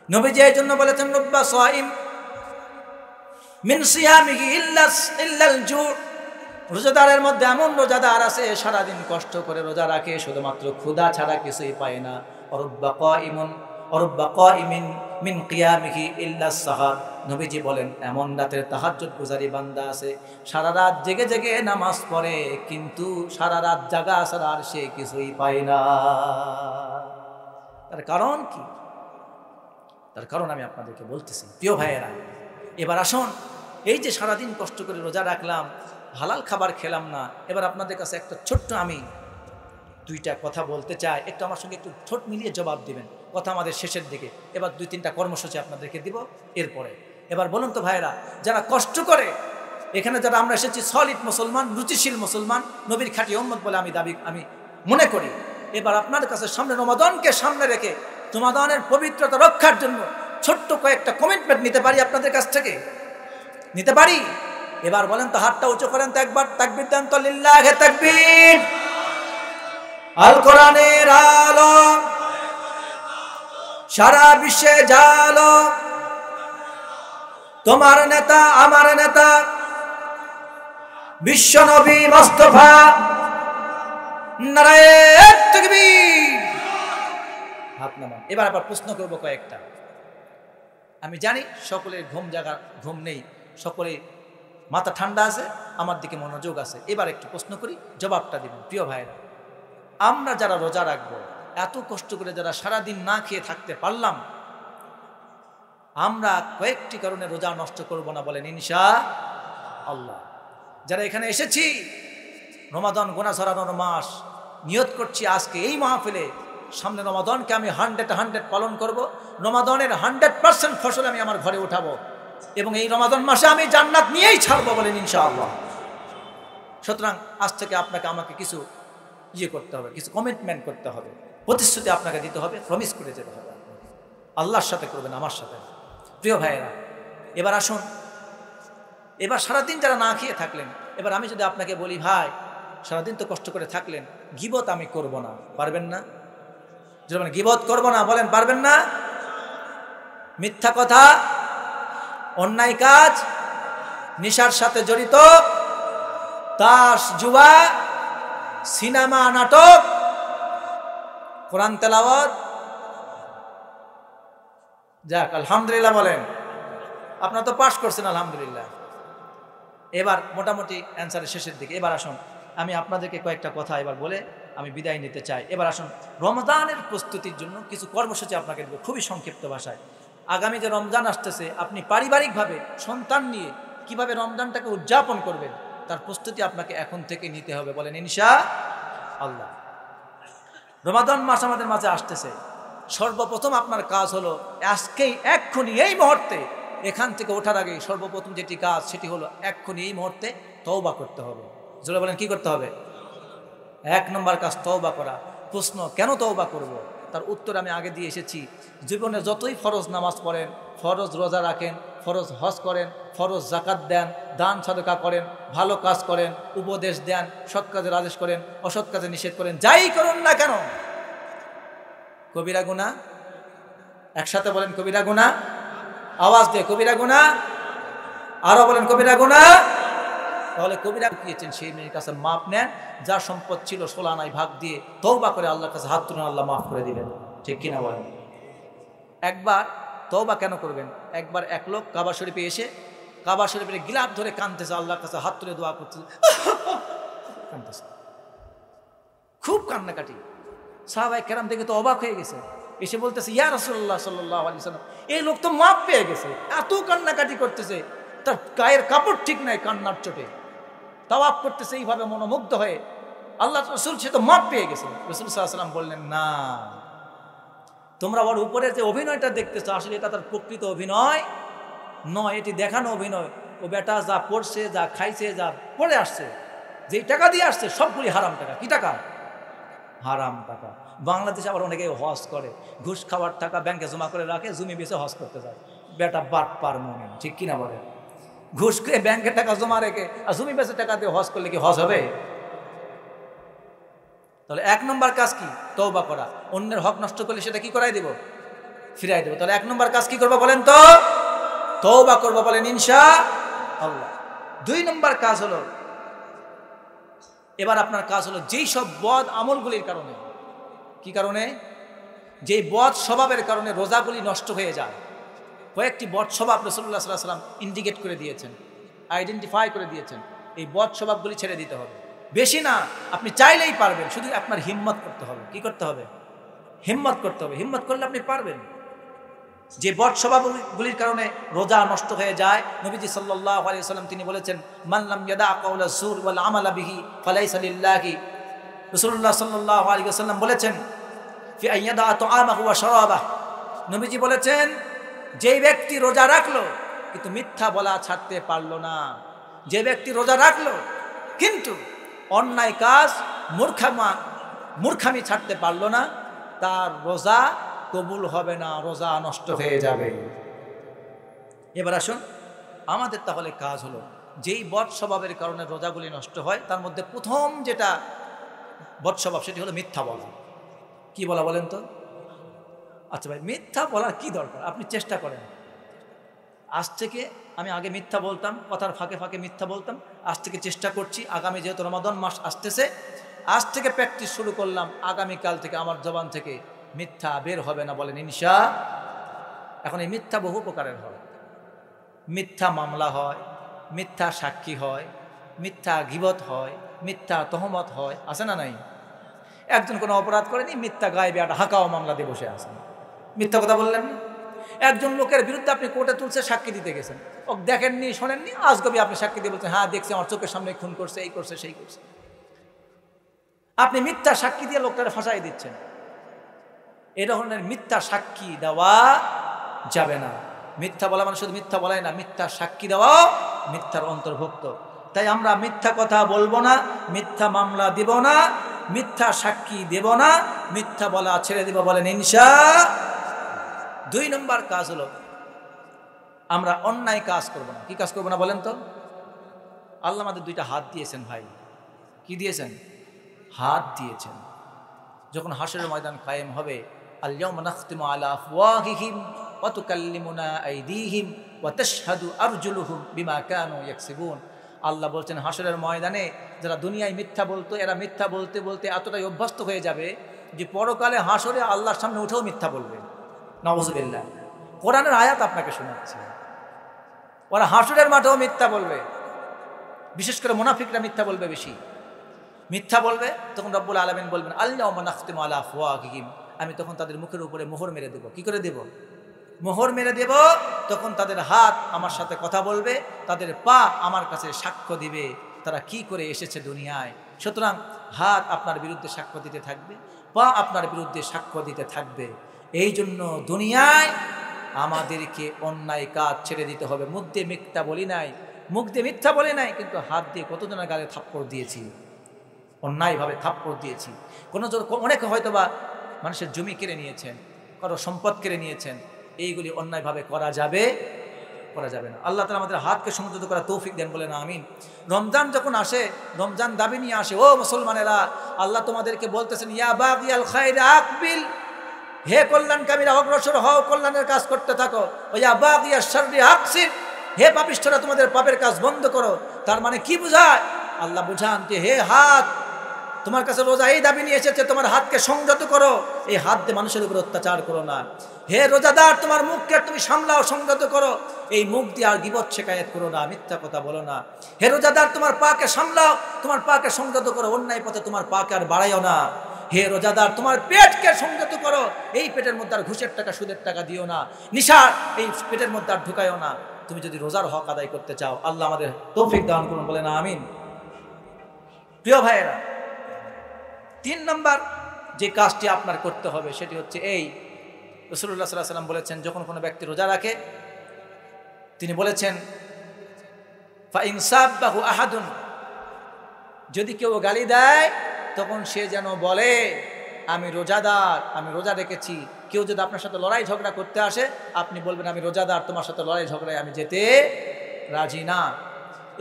নবীজি এই জন্য বলেছেন, রুব্বা সাইম মিন সিয়ামিহি ইল্লাল জু'। রোজাদারের মধ্যে এমন রোজাদার আছে, সারাদিন কষ্ট করে রোজা রাখে, শুধুমাত্র ক্ষুধা ছাড়া কিছুই পায় না। রুব্বা কাইমিন মিন কিয়ামিহি ইল্লাস সাহার। নবীজি বলেন, এমন রাতের তাহাজ্জুদ গুজারি বান্দা আছে, সারা রাত জেগে জেগে নামাজ পড়ে, কিন্তু সারা রাত জাগা ছাড়া আর সে কিছুই পায় না। তার কারণ কি? তার কারণ আমি আপনাদেরকে বলতেছি প্রিয় ভাইয়েরা। এবার আসুন, এই যে সারাদিন কষ্ট করে রোজা রাখলাম, হালাল খাবার খেলাম না, এবার আপনাদের কাছে একটা ছোট্ট আমি 2টা কথা বলতে চাই। একটু আমার সঙ্গে একটু ঠোঁট মিলিয়ে জবাব দিবেন। কথা আমাদের শেষের দিকে, এবার 2-3টা কর্মসূচি আপনাদেরকে দিব এরপরে। এবার বলুন তো ভাইয়েরা, যারা কষ্ট করে, এখানে যারা আমরা এসেছি সলিড মুসলমান, রুচিশীল মুসলমান, নবীর খাঁটি উম্মত বলে আমি মনে করি। এবার আপনার কাছে সামনে রমাদানকে সামনে রেখে রমাদানের পবিত্রতা রক্ষার জন্য ছোট্ট কয়েকটা কমিটমেন্ট নিতে পারি আপনাদের কাছ থেকে? নিতে পারি? এবার বলেন তো, হাতটা উঁচু করেন তো একবার, তাকবীর দেন তো, লিল্লাহে তাকবীর। আল কোরআনের আলো সারা বিশ্বে জালো, তোমার নেতা আমার নেতা বিশ্ব নবী মুস্তাফা, নারায়ে তাকবীর। হাত নামান। এবার আবার প্রশ্ন করব কয়েকটা। আমি জানি সকলের ঘুম নেই, সকলে মাথা ঠান্ডা আছে, আমার দিকে মনোযোগ আছে। এবার একটু প্রশ্ন করি, জবাবটা দিবেন। প্রিয় ভাইরা, আমরা যারা রোজা রাখবো, এত কষ্ট করে যারা সারাদিন না খেয়ে থাকতে পারলাম, আমরা কয়েকটি কারণে রোজা নষ্ট করব না, বলেন ইনশাআল্লাহ। যারা এখানে এসেছি, রমাদান গোনা ছড়ানোর মাস, নিয়ত করছি আজকে এই মাহফিলে সামনে রমাদানকে আমি 100% পালন করব। রমাদানের 100% ফসল আমি আমার ঘরে উঠাবো এবং এই রমাদান মাসে আমি জান্নাত নিয়েই ছাড়বো, বলেন ইনশাআল্লাহ। সুতরাং আজ থেকে আপনাকে আমাকে কিছু করতে হবে, কিছু কমিটমেন্ট করতে হবে, প্রতিশ্রুতি আপনাকে দিতে হবে, প্রমিস করে যেতে হবে। আল্লাহর সাথে করবেন, আমার সাথে। প্রিয় ভাইয়েরা, এবার আসুন, এবার সারাদিন যারা না খেয়ে থাকলেন, এবার আমি যদি আপনাকে বলি, ভাই সারাদিন তো কষ্ট করে থাকলেন, গীবত আমি করব না, পারবেন না? যেমন গীবত করব না, বলেন পারবেন না? মিথ্যা কথা, অন্যায় কাজ, নেশার সাথে জড়িত, তাস জুয়া, সিনেমা নাটক, কোরআন তেলাওয়াত, যাক আলহামদুলিল্লাহ বলেন, আপনারা তো পাস করছেন আলহামদুলিল্লাহ। এবার মোটামুটি অ্যান্সারের শেষের দিকে। এবার আসুন, আমি আপনাদেরকে কয়েকটা কথা এবার বলে আমি বিদায় নিতে চাই। এবার আসুন, রমজানের প্রস্তুতির জন্য কিছু কর্মসূচি আপনাকে দেব খুবই সংক্ষিপ্ত ভাষায়। আগামী যে রমজান আসতেছে, আপনি পারিবারিকভাবে সন্তান নিয়ে কিভাবে রমজানটাকে উদযাপন করবেন, তার প্রস্তুতি আপনাকে এখন থেকে নিতে হবে, বলেন ইনশাআল্লাহ। রমাদান মাস আমাদের মাঝে আসতেছে। সর্বপ্রথম আপনার কাজ হলো আজকেই, এক্ষুনি, এই মুহূর্তে, এখান থেকে ওঠার আগে সর্বপ্রথম যেটি কাজ, সেটি হলো এক্ষুনি এই মুহূর্তে তওবা করতে হবে। জোরে বলেন, কি করতে হবে? 1 নম্বর কাজ তওবা করা। প্রশ্ন, কেন তওবা করব? তার উত্তর আমি আগে দিয়ে এসেছি। জীবনে যতই ফরজ নামাজ পড়েন, ফরজ রোজা রাখেন, ফরজ হজ করেন, ফরজ জাকাত দেন, দান সাদকা করেন, ভালো কাজ করেন, উপদেশ দেন, সৎ কাজের আদেশ করেন, অসৎ কাজে নিষেধ করেন, যাই করুন না কেন, কবিরা গুনাহ। একসাথে বলেন কবিরা গুনাহ, আওয়াজ দিয়ে কবিরা গুনাহ, আরো বলেন কবিরা গুনাহ। তাহলে কবিরা দিয়েছেন, সেই মেয়ের কাছে মাপ নেন, যার সম্পদ ছিল 16 আনায় ভাগ দিয়ে তওবা করে আল্লাহর কাছে হাত তুলে আল্লাহ মাফ করে দিবেন, ঠিক কিনা বলেন? একবার তওবা কেন করবেন? একবার এক লোক কাবা শরীফে এসে কাবা শরীফের গিলাফ ধরে কাঁদতেছে, আল্লাহর কাছে হাত তুলে দোয়া করতেছে, কাঁদতেছে, খুব কান্নাকাটি। সাহাবায়ে কেরাম দেখে তো অবাক হয়ে গেছে, এসে বলতেছে, ইয়া রাসূলুল্লাহ সাল্লাল্লাহু আলাইহি ওয়াসাল্লাম, এই লোক তো মাপ পেয়ে গেছে, এত কান্নাকাটি করতেছে, তার গায়ের কাপড় ঠিক নাই কান্নার চোটে, তাওয়াফ করতেছে এইভাবে মনোমুগ্ধ হয়ে, আল্লাহ রাসূল সে তো মাপ পেয়ে গেছে। রাসূল সাল্লাল্লাহু আলাইহি ওয়াসাল্লাম বললেন, না, তোমরা ওর উপরে যে অভিনয়টা দেখতেছো, আসলে এটা তার প্রকৃত অভিনয় নয়, এটি দেখানো অভিনয়। ও বেটা যা পড়ছে, যা খাইছে, যা পড়ে আসছে, যেই টাকা দিয়ে আসছে সবগুলি হারাম টাকা। কি টাকা? হারাম টাকা। বাংলাদেশে আবার অনেকে হজ করে, ঘুষ খাওয়ার টাকা ব্যাংকে জমা করে রাখে, জমি বেচে হজ করতে যায়। বেটা বাটপার মুমিন, ঠিক কিনা বলে? ঘুষ খেয়ে ব্যাংকের টাকা জমা রেখে আর জমি বেচে টাকা দিয়ে হজ করলে কি হজ হবে? তাহলে 1 নম্বর কাজ কি? তওবা করা। অন্যের হক নষ্ট করলে সেটা কি করাই দেব? ফিরাই দেব। তাহলে 1 নম্বর কাজ কি করবো বলেন তো? তওবা করবো, বলেন ইনশাআল্লাহ। 2 নম্বর কাজ হলো, এবার আপনার কাজ হলো, যেই সব বদ আমলগুলির কারণে, কি কারণে? যেই বদ স্বভাবের কারণে রোজাগুলি নষ্ট হয়ে যায়, কয়েকটি বদ স্বভাব রাসূলুল্লাহ সাল্লাল্লাহু আলাইহি ওয়াসাল্লাম ইন্ডিকেট করে দিয়েছেন, আইডেন্টিফাই করে দিয়েছেন। এই বদ স্বভাবগুলি ছেড়ে দিতে হবে। বেশি না, আপনি চাইলেই পারবেন, শুধু আপনার হিম্মত করতে হবে। কি করতে হবে? হিম্মত করতে হবে। হিম্মত করলে আপনি পারবেন। যে বদ স্বভাবগুলির কারণে রোজা নষ্ট হয়ে যায়, নবীজি সাল্লাল্লাহু আলাইহি ওয়াসাল্লাম তিনি বলেছেন, মান লাম ইয়াদা কাওলা যুর ওয়াল আমালা বিহি ফালাইসা লিল্লাহি। রাসূলুল্লাহ সাল্লাল্লাহু আলাইহি ওয়াসাল্লাম বলেছেন, ফি আইয়াদা তুআমাহু ওয়া শারাবাহু। নবীজি বলেছেন, যেই ব্যক্তি রোজা রাখলো কিন্তু মিথ্যা বলা ছাড়তে পারলো না, যে ব্যক্তি রোজা রাখলো কিন্তু অন্যায় কাজ, মূর্খামি ছাড়তে পারলো না, তার রোজা কবুল হবে না, রোজা নষ্ট হয়ে যাবে। এবার আসুন, আমাদের তাহলে কাজ হলো, যেই বদ স্বভাবের কারণে রোজাগুলি নষ্ট হয়, তার মধ্যে প্রথম যেটা বদস্বভাব, সেটি হলো মিথ্যা বলা। কি বলা বলেন তো? আচ্ছা ভাই, মিথ্যা বলার কি দরকার? আপনি চেষ্টা করেন। আজ থেকে আমি আগে মিথ্যা বলতাম, কথার ফাঁকে ফাঁকে মিথ্যা বলতাম। আজ থেকে চেষ্টা করছি, আগামী যেহেতু রমাদান মাস আসতেছে, আজ থেকে প্র্যাকটিস শুরু করলাম। আগামীকাল থেকে আমার জবান থেকে মিথ্যা বের হবে না, বলেন ইনশা। এখন এই মিথ্যা বহু প্রকারের হয়। মিথ্যা মামলা হয়, মিথ্যা সাক্ষী হয়, মিথ্যা গীবত হয়, মিথ্যা তহমত হয়, আছে না নাই? একজন কোনো অপরাধ করেনি, মিথ্যা গায়েবে একটা হাঁকাও মামলা দিয়ে বসে আছেন, মিথ্যা কথা বললেন না। একজন লোকের বিরুদ্ধে আপনি কোর্টে তুলছে, সাক্ষী দিতে গেছেন, ও দেখেননি শোনেননি, আজগবি আপনি সাক্ষী দিয়ে বলছেন হ্যাঁ দেখছি, আমার চোখের সামনে খুন করছে, এই করছে সেই করছে। আপনি মিথ্যা সাক্ষী দিয়ে লোকটাকে ফাঁসাই দিচ্ছেন। এ ধরনের মিথ্যা সাক্ষী দেওয়া যাবে না। মিথ্যা বলা মানে শুধু মিথ্যা বলাই না, মিথ্যা সাক্ষী দেওয়াও মিথ্যার অন্তর্ভুক্ত। তাই আমরা মিথ্যা কথা বলবো না, মিথ্যা মামলা দিব না, মিথ্যা সাক্ষী দেব না, মিথ্যা বলা ছেড়ে দিব, বলেন ইনশা। 2 নম্বর কাজ হলো আমরা অন্যায় কাজ করব না। কি কাজ করব না বলেন তো? আল্লাহ আমাদের 2টা হাত দিয়েছেন ভাই। কি দিয়েছেন? হাত দিয়েছেন। যখন হাসরের ময়দান কায়েম হবে, আল-ইয়াওমা নাখতিমু আলা আফওয়াহিহিম ওয়া তুকাল্লিমুনা আইদিহিম ওয়া তাশহাদু আরজুলুহুম বিমা কানু ইয়াকসিবুন। আল্লাহ বলছেন হাসরের ময়দানে যারা দুনিয়ায় মিথ্যা বলতো, এরা মিথ্যা বলতে বলতে এতটাই অভ্যস্ত হয়ে যাবে যে পরকালে হাসরে আল্লাহর সামনে উঠেও মিথ্যা বলবে। নাউযুবিল্লাহ। কোরআনের আয়াত আপনাকে শোনাচ্ছি। ওরা হাসরের মাঠেও মিথ্যা বলবে। বিশেষ করে মুনাফিকরা মিথ্যা বলবে বেশি। মিথ্যা বলবে, তখন রব্বুল আলামিন বলবেন আল-ইয়াওমা নাখতিমু আলা আফওয়াহিহিম, আমি তখন তাদের মুখের উপরে মোহর মেরে দেব। কি করে দেব? মোহর মেরে দেব। তখন তাদের হাত আমার সাথে কথা বলবে, তাদের পা আমার কাছে সাক্ষ্য দিবে তারা কি করে এসেছে দুনিয়ায়। সুতরাং হাত আপনার বিরুদ্ধে সাক্ষ্য দিতে থাকবে, পা আপনার বিরুদ্ধে সাক্ষ্য দিতে থাকবে। এই জন্য দুনিয়ায় আমাদেরকে অন্যায় কাজ ছেড়ে দিতে হবে। মুখ দিয়ে মিথ্যা বলি নাই, মুখ দিয়ে মিথ্যা বলি নাই, কিন্তু হাত দিয়ে কতজনের গালে থাপ্পড় দিয়েছি, অন্যায়ভাবে থাপ্পড় দিয়েছি। অনেকে হয়তো বা মানুষের জমি কেড়ে নিয়েছেন, কারো সম্পদ কেড়ে নিয়েছেন, এইগুলি অন্যায়ভাবে করা যাবে না। আল্লাহ তাআলা আমাদের হাতকে সংযত করার তৌফিক দেন, বলেন আমিন। রমজান যখন আসে, রমজান দাবি নিয়ে আসে, ও মুসলমানেরা, আল্লাহ তোমাদেরকে বলতেছেন ইয়া বাগিয়াল খায়র আকবিল, হে কল্যাণকামীরা অগ্রসর হও, কল্যাণের কাজ করতে থাকো। ইয়া বাগিয়াশ শাররি আকসির, হে পাপিষ্ঠরা তোমাদের পাপের কাজ বন্ধ করো। তার মানে কি বোঝায়? আল্লাহ বুঝান যে হে হাত, তোমার কাছে রোজা এই দাবি নিয়ে এসেছে, তোমার হাতকে সংযত করো, এই হাত দিয়ে মানুষের উপর অত্যাচার করো না। হে রোজাদার, তোমার মুখকে তুমি সামলাও, সংযত করো, এই মুখ দিয়ে আর গীবত শিকায়েত করো না, মিথ্যা কথা বলো না। হে রোজাদার, তোমার পাকে সামলাও, তোমার পাকে সংযত করো, অন্যায় পথে তোমার পাকে আর বাড়াইও না। হে রোজাদার, তোমার পেটকে সংযত করো, এই পেটের মধ্যে আর ঘুষের টাকা সুদের টাকা দিও না, নিশার এই পেটের মধ্যে আর ঢুকাইও না। তুমি যদি রোজার হক আদায় করতে চাও, আল্লাহ আমাদের তৌফিক দান করুন, বলে না আমিন। প্রিয় ভাইয়েরা, 3 নম্বর যে কাজটি আপনার করতে হবে সেটি হচ্ছে এই, রাসূলুল্লাহ সাল্লাল্লাহু আলাইহি ওয়াসাল্লাম বলেছেন, যখন কোনো ব্যক্তি রোজা রাখে, তিনি বলেছেন ফা ইন সাব্বাহু আহাদুন, যদি কেউ গালি দেয় তখন সে যেন বলে আমি রোজাদার, আমি রোজা রেখেছি। কেউ যদি আপনার সাথে লড়াই ঝগড়া করতে আসে, আপনি বলবেন আমি রোজাদার, তোমার সাথে লড়াই ঝগড়ায় আমি যেতে রাজি না।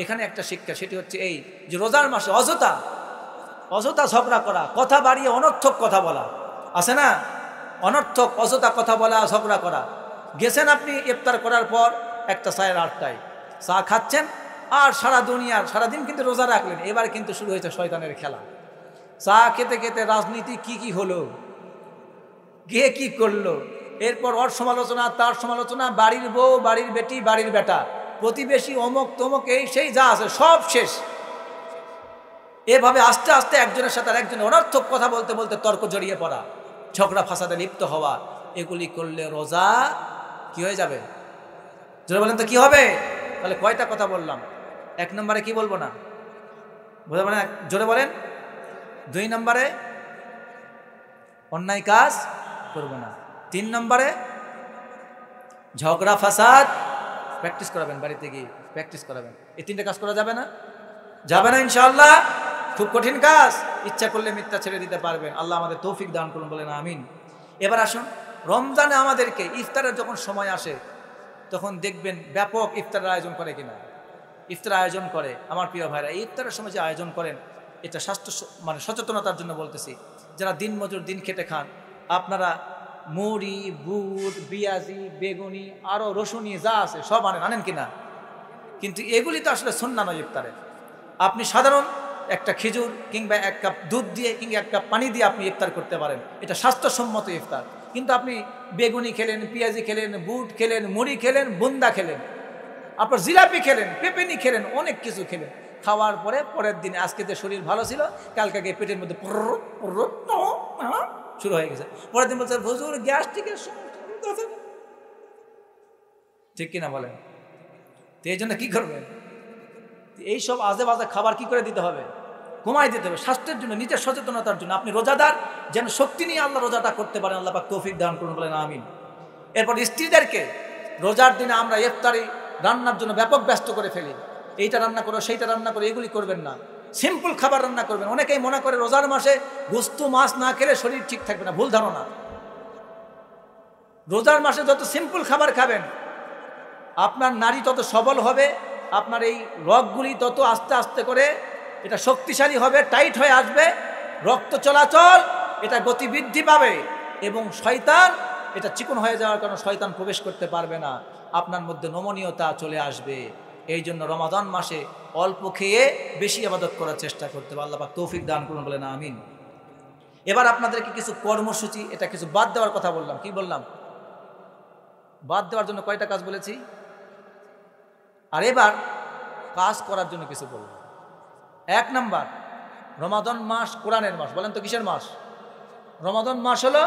এখানে একটা শিক্ষা, সেটি হচ্ছে এই যে রোজার মাসে অযথা ঝগড়া করা, কথা বাড়িয়ে অনর্থক কথা বলা আছে না, অনর্থক অযথা কথা বলা, ঝগড়া করা। গেছেন আপনি ইফতার করার পর 1টা 8:30 চা খাচ্ছেন, আর সারাদিন কিন্তু রোজা রাখলেন, এবার কিন্তু শুরু হয়েছে শয়তানের খেলা। চা খেতে খেতে রাজনীতি কি হলো, কে কি করলো, এরপর ওর সমালোচনা, তার সমালোচনা, বাড়ির বউ, বাড়ির বেটি, বাড়ির বেটা, প্রতিবেশী, অমুক তমুক, এই সেই যা আছে সব শেষ। এভাবে আস্তে আস্তে একজনের সাথে আর একজনের অনর্থক কথা বলতে বলতে তর্ক জড়িয়ে পড়া, ঝগড়া ফাসাদে লিপ্ত হওয়া, এগুলি করলে রোজা কি হয়ে যাবে? জোরে বলেন তো কি হবে? তাহলে কয়টা কথা বললাম? 1 নম্বরে কি বলবো না, বুঝতে পারেন? জোরে বলেন। 2 নম্বরে অন্যায় কাজ করবো না। 3 নম্বরে ঝগড়া ফাসাদ প্র্যাকটিস করাবেন, বাড়িতে গিয়ে প্র্যাকটিস করাবেন। এই 3টে কাজ করা যাবে না? যাবে না ইনশাআল্লাহ? খুব কঠিন কাজ, ইচ্ছা করলে মিথ্যা ছেড়ে দিতে পারবেন। আল্লাহ আমাদের তৌফিক দান করুন, বলেন আমিন। এবার আসুন, রমজানে আমাদেরকে ইফতারের যখন সময় আসে, তখন দেখবেন ব্যাপক ইফতারের আয়োজন করে কিনা। ইফতার আয়োজন করে আমার প্রিয় ভাইরা, এই ইফতারের সময় যে আয়োজন করেন, এটা স্বাস্থ্য মানে সচেতনতার জন্য বলতেছি। যারা দিন মজুর দিন খেটে খান, আপনারা মুড়ি, বুট, পেঁয়াজি, বেগুনি, আরও রসুনি যা আছে সব আনেন কিনা? কিন্তু এগুলি তো আসলে সুন্নাহ নয় ইফতারে। আপনি সাধারণ একটা খেজুর কিংবা 1 কাপ দুধ দিয়ে কিংবা 1 কাপ পানি দিয়ে আপনি ইফতার করতে পারেন, এটা স্বাস্থ্যসম্মত ইফতার। কিন্তু আপনি বেগুনি খেলেন, পেঁয়াজি খেলেন, বুট খেলেন, মুড়ি খেলেন, বুন্দা খেলেন, আপনার জিলাপি খেলেন, পেপেনি খেলেন, অনেক কিছু খেলেন। খাওয়ার পরে পরের দিন আজকে যে শরীর ভালো ছিল, কালকে পেটের মধ্যে শুরু হয়ে গেছে। পরের দিন বলছে হুজুর গ্যাস্ট্রিকের সমস্যা, ঠিক কিনা বলেন? তো এই জন্য কি করবেন? এইসব আজে বাজে খাবার কি করে দিতে হবে? কমাই দিতে হবে স্বাস্থ্যের জন্য, নিজের সচেতনতার জন্য। আপনি রোজাদার যেন শক্তি নিয়ে আল্লাহ রোজাটা করতে পারেন, আল্লাহ পাক তৌফিক দান করুন, বলেন আমিন। এরপর স্ত্রীদেরকে রোজার দিনে আমরা ইফতারি রান্নার জন্য ব্যাপক ব্যস্ত করে ফেলি। এইটা রান্না করো, সেইটা রান্না করো, এগুলি করবেন না। সিম্পল খাবার রান্না করবেন। অনেকেই মনে করে রোজার মাসে গোস্ত মাছ না খেলে শরীর ঠিক থাকবে না, ভুল ধারণা। রোজার মাসে যত সিম্পল খাবার খাবেন, আপনার নারী তত সবল হবে, আপনার এই রগগুলি তত আস্তে আস্তে করে এটা শক্তিশালী হবে, টাইট হয়ে আসবে, রক্ত চলাচল এটা গতি বৃদ্ধি পাবে, এবং শয়তান এটা চিকন হয়ে যাওয়ার কারণে শয়তান প্রবেশ করতে পারবে না, আপনার মধ্যে নমনীয়তা চলে আসবে। এই জন্য রমাদান মাসে অল্প খেয়ে বেশি ইবাদত করার চেষ্টা করতে হবে। আল্লাহ পাক তৌফিক দান করুন, বলেন আমিন। এবার আপনাদেরকে কিছু কর্মসূচি, এটা কিছু বাদ দেওয়ার কথা বললাম। কি বললাম? বাদ দেওয়ার জন্য কয়টা কাজ বলেছি? আর এবার কাজ করার জন্য কিছু বলব। 1 নাম্বার, রমাদান মাস কোরআনের মাস। বলেন তো কিসের মাস? রমাদান মাস হলো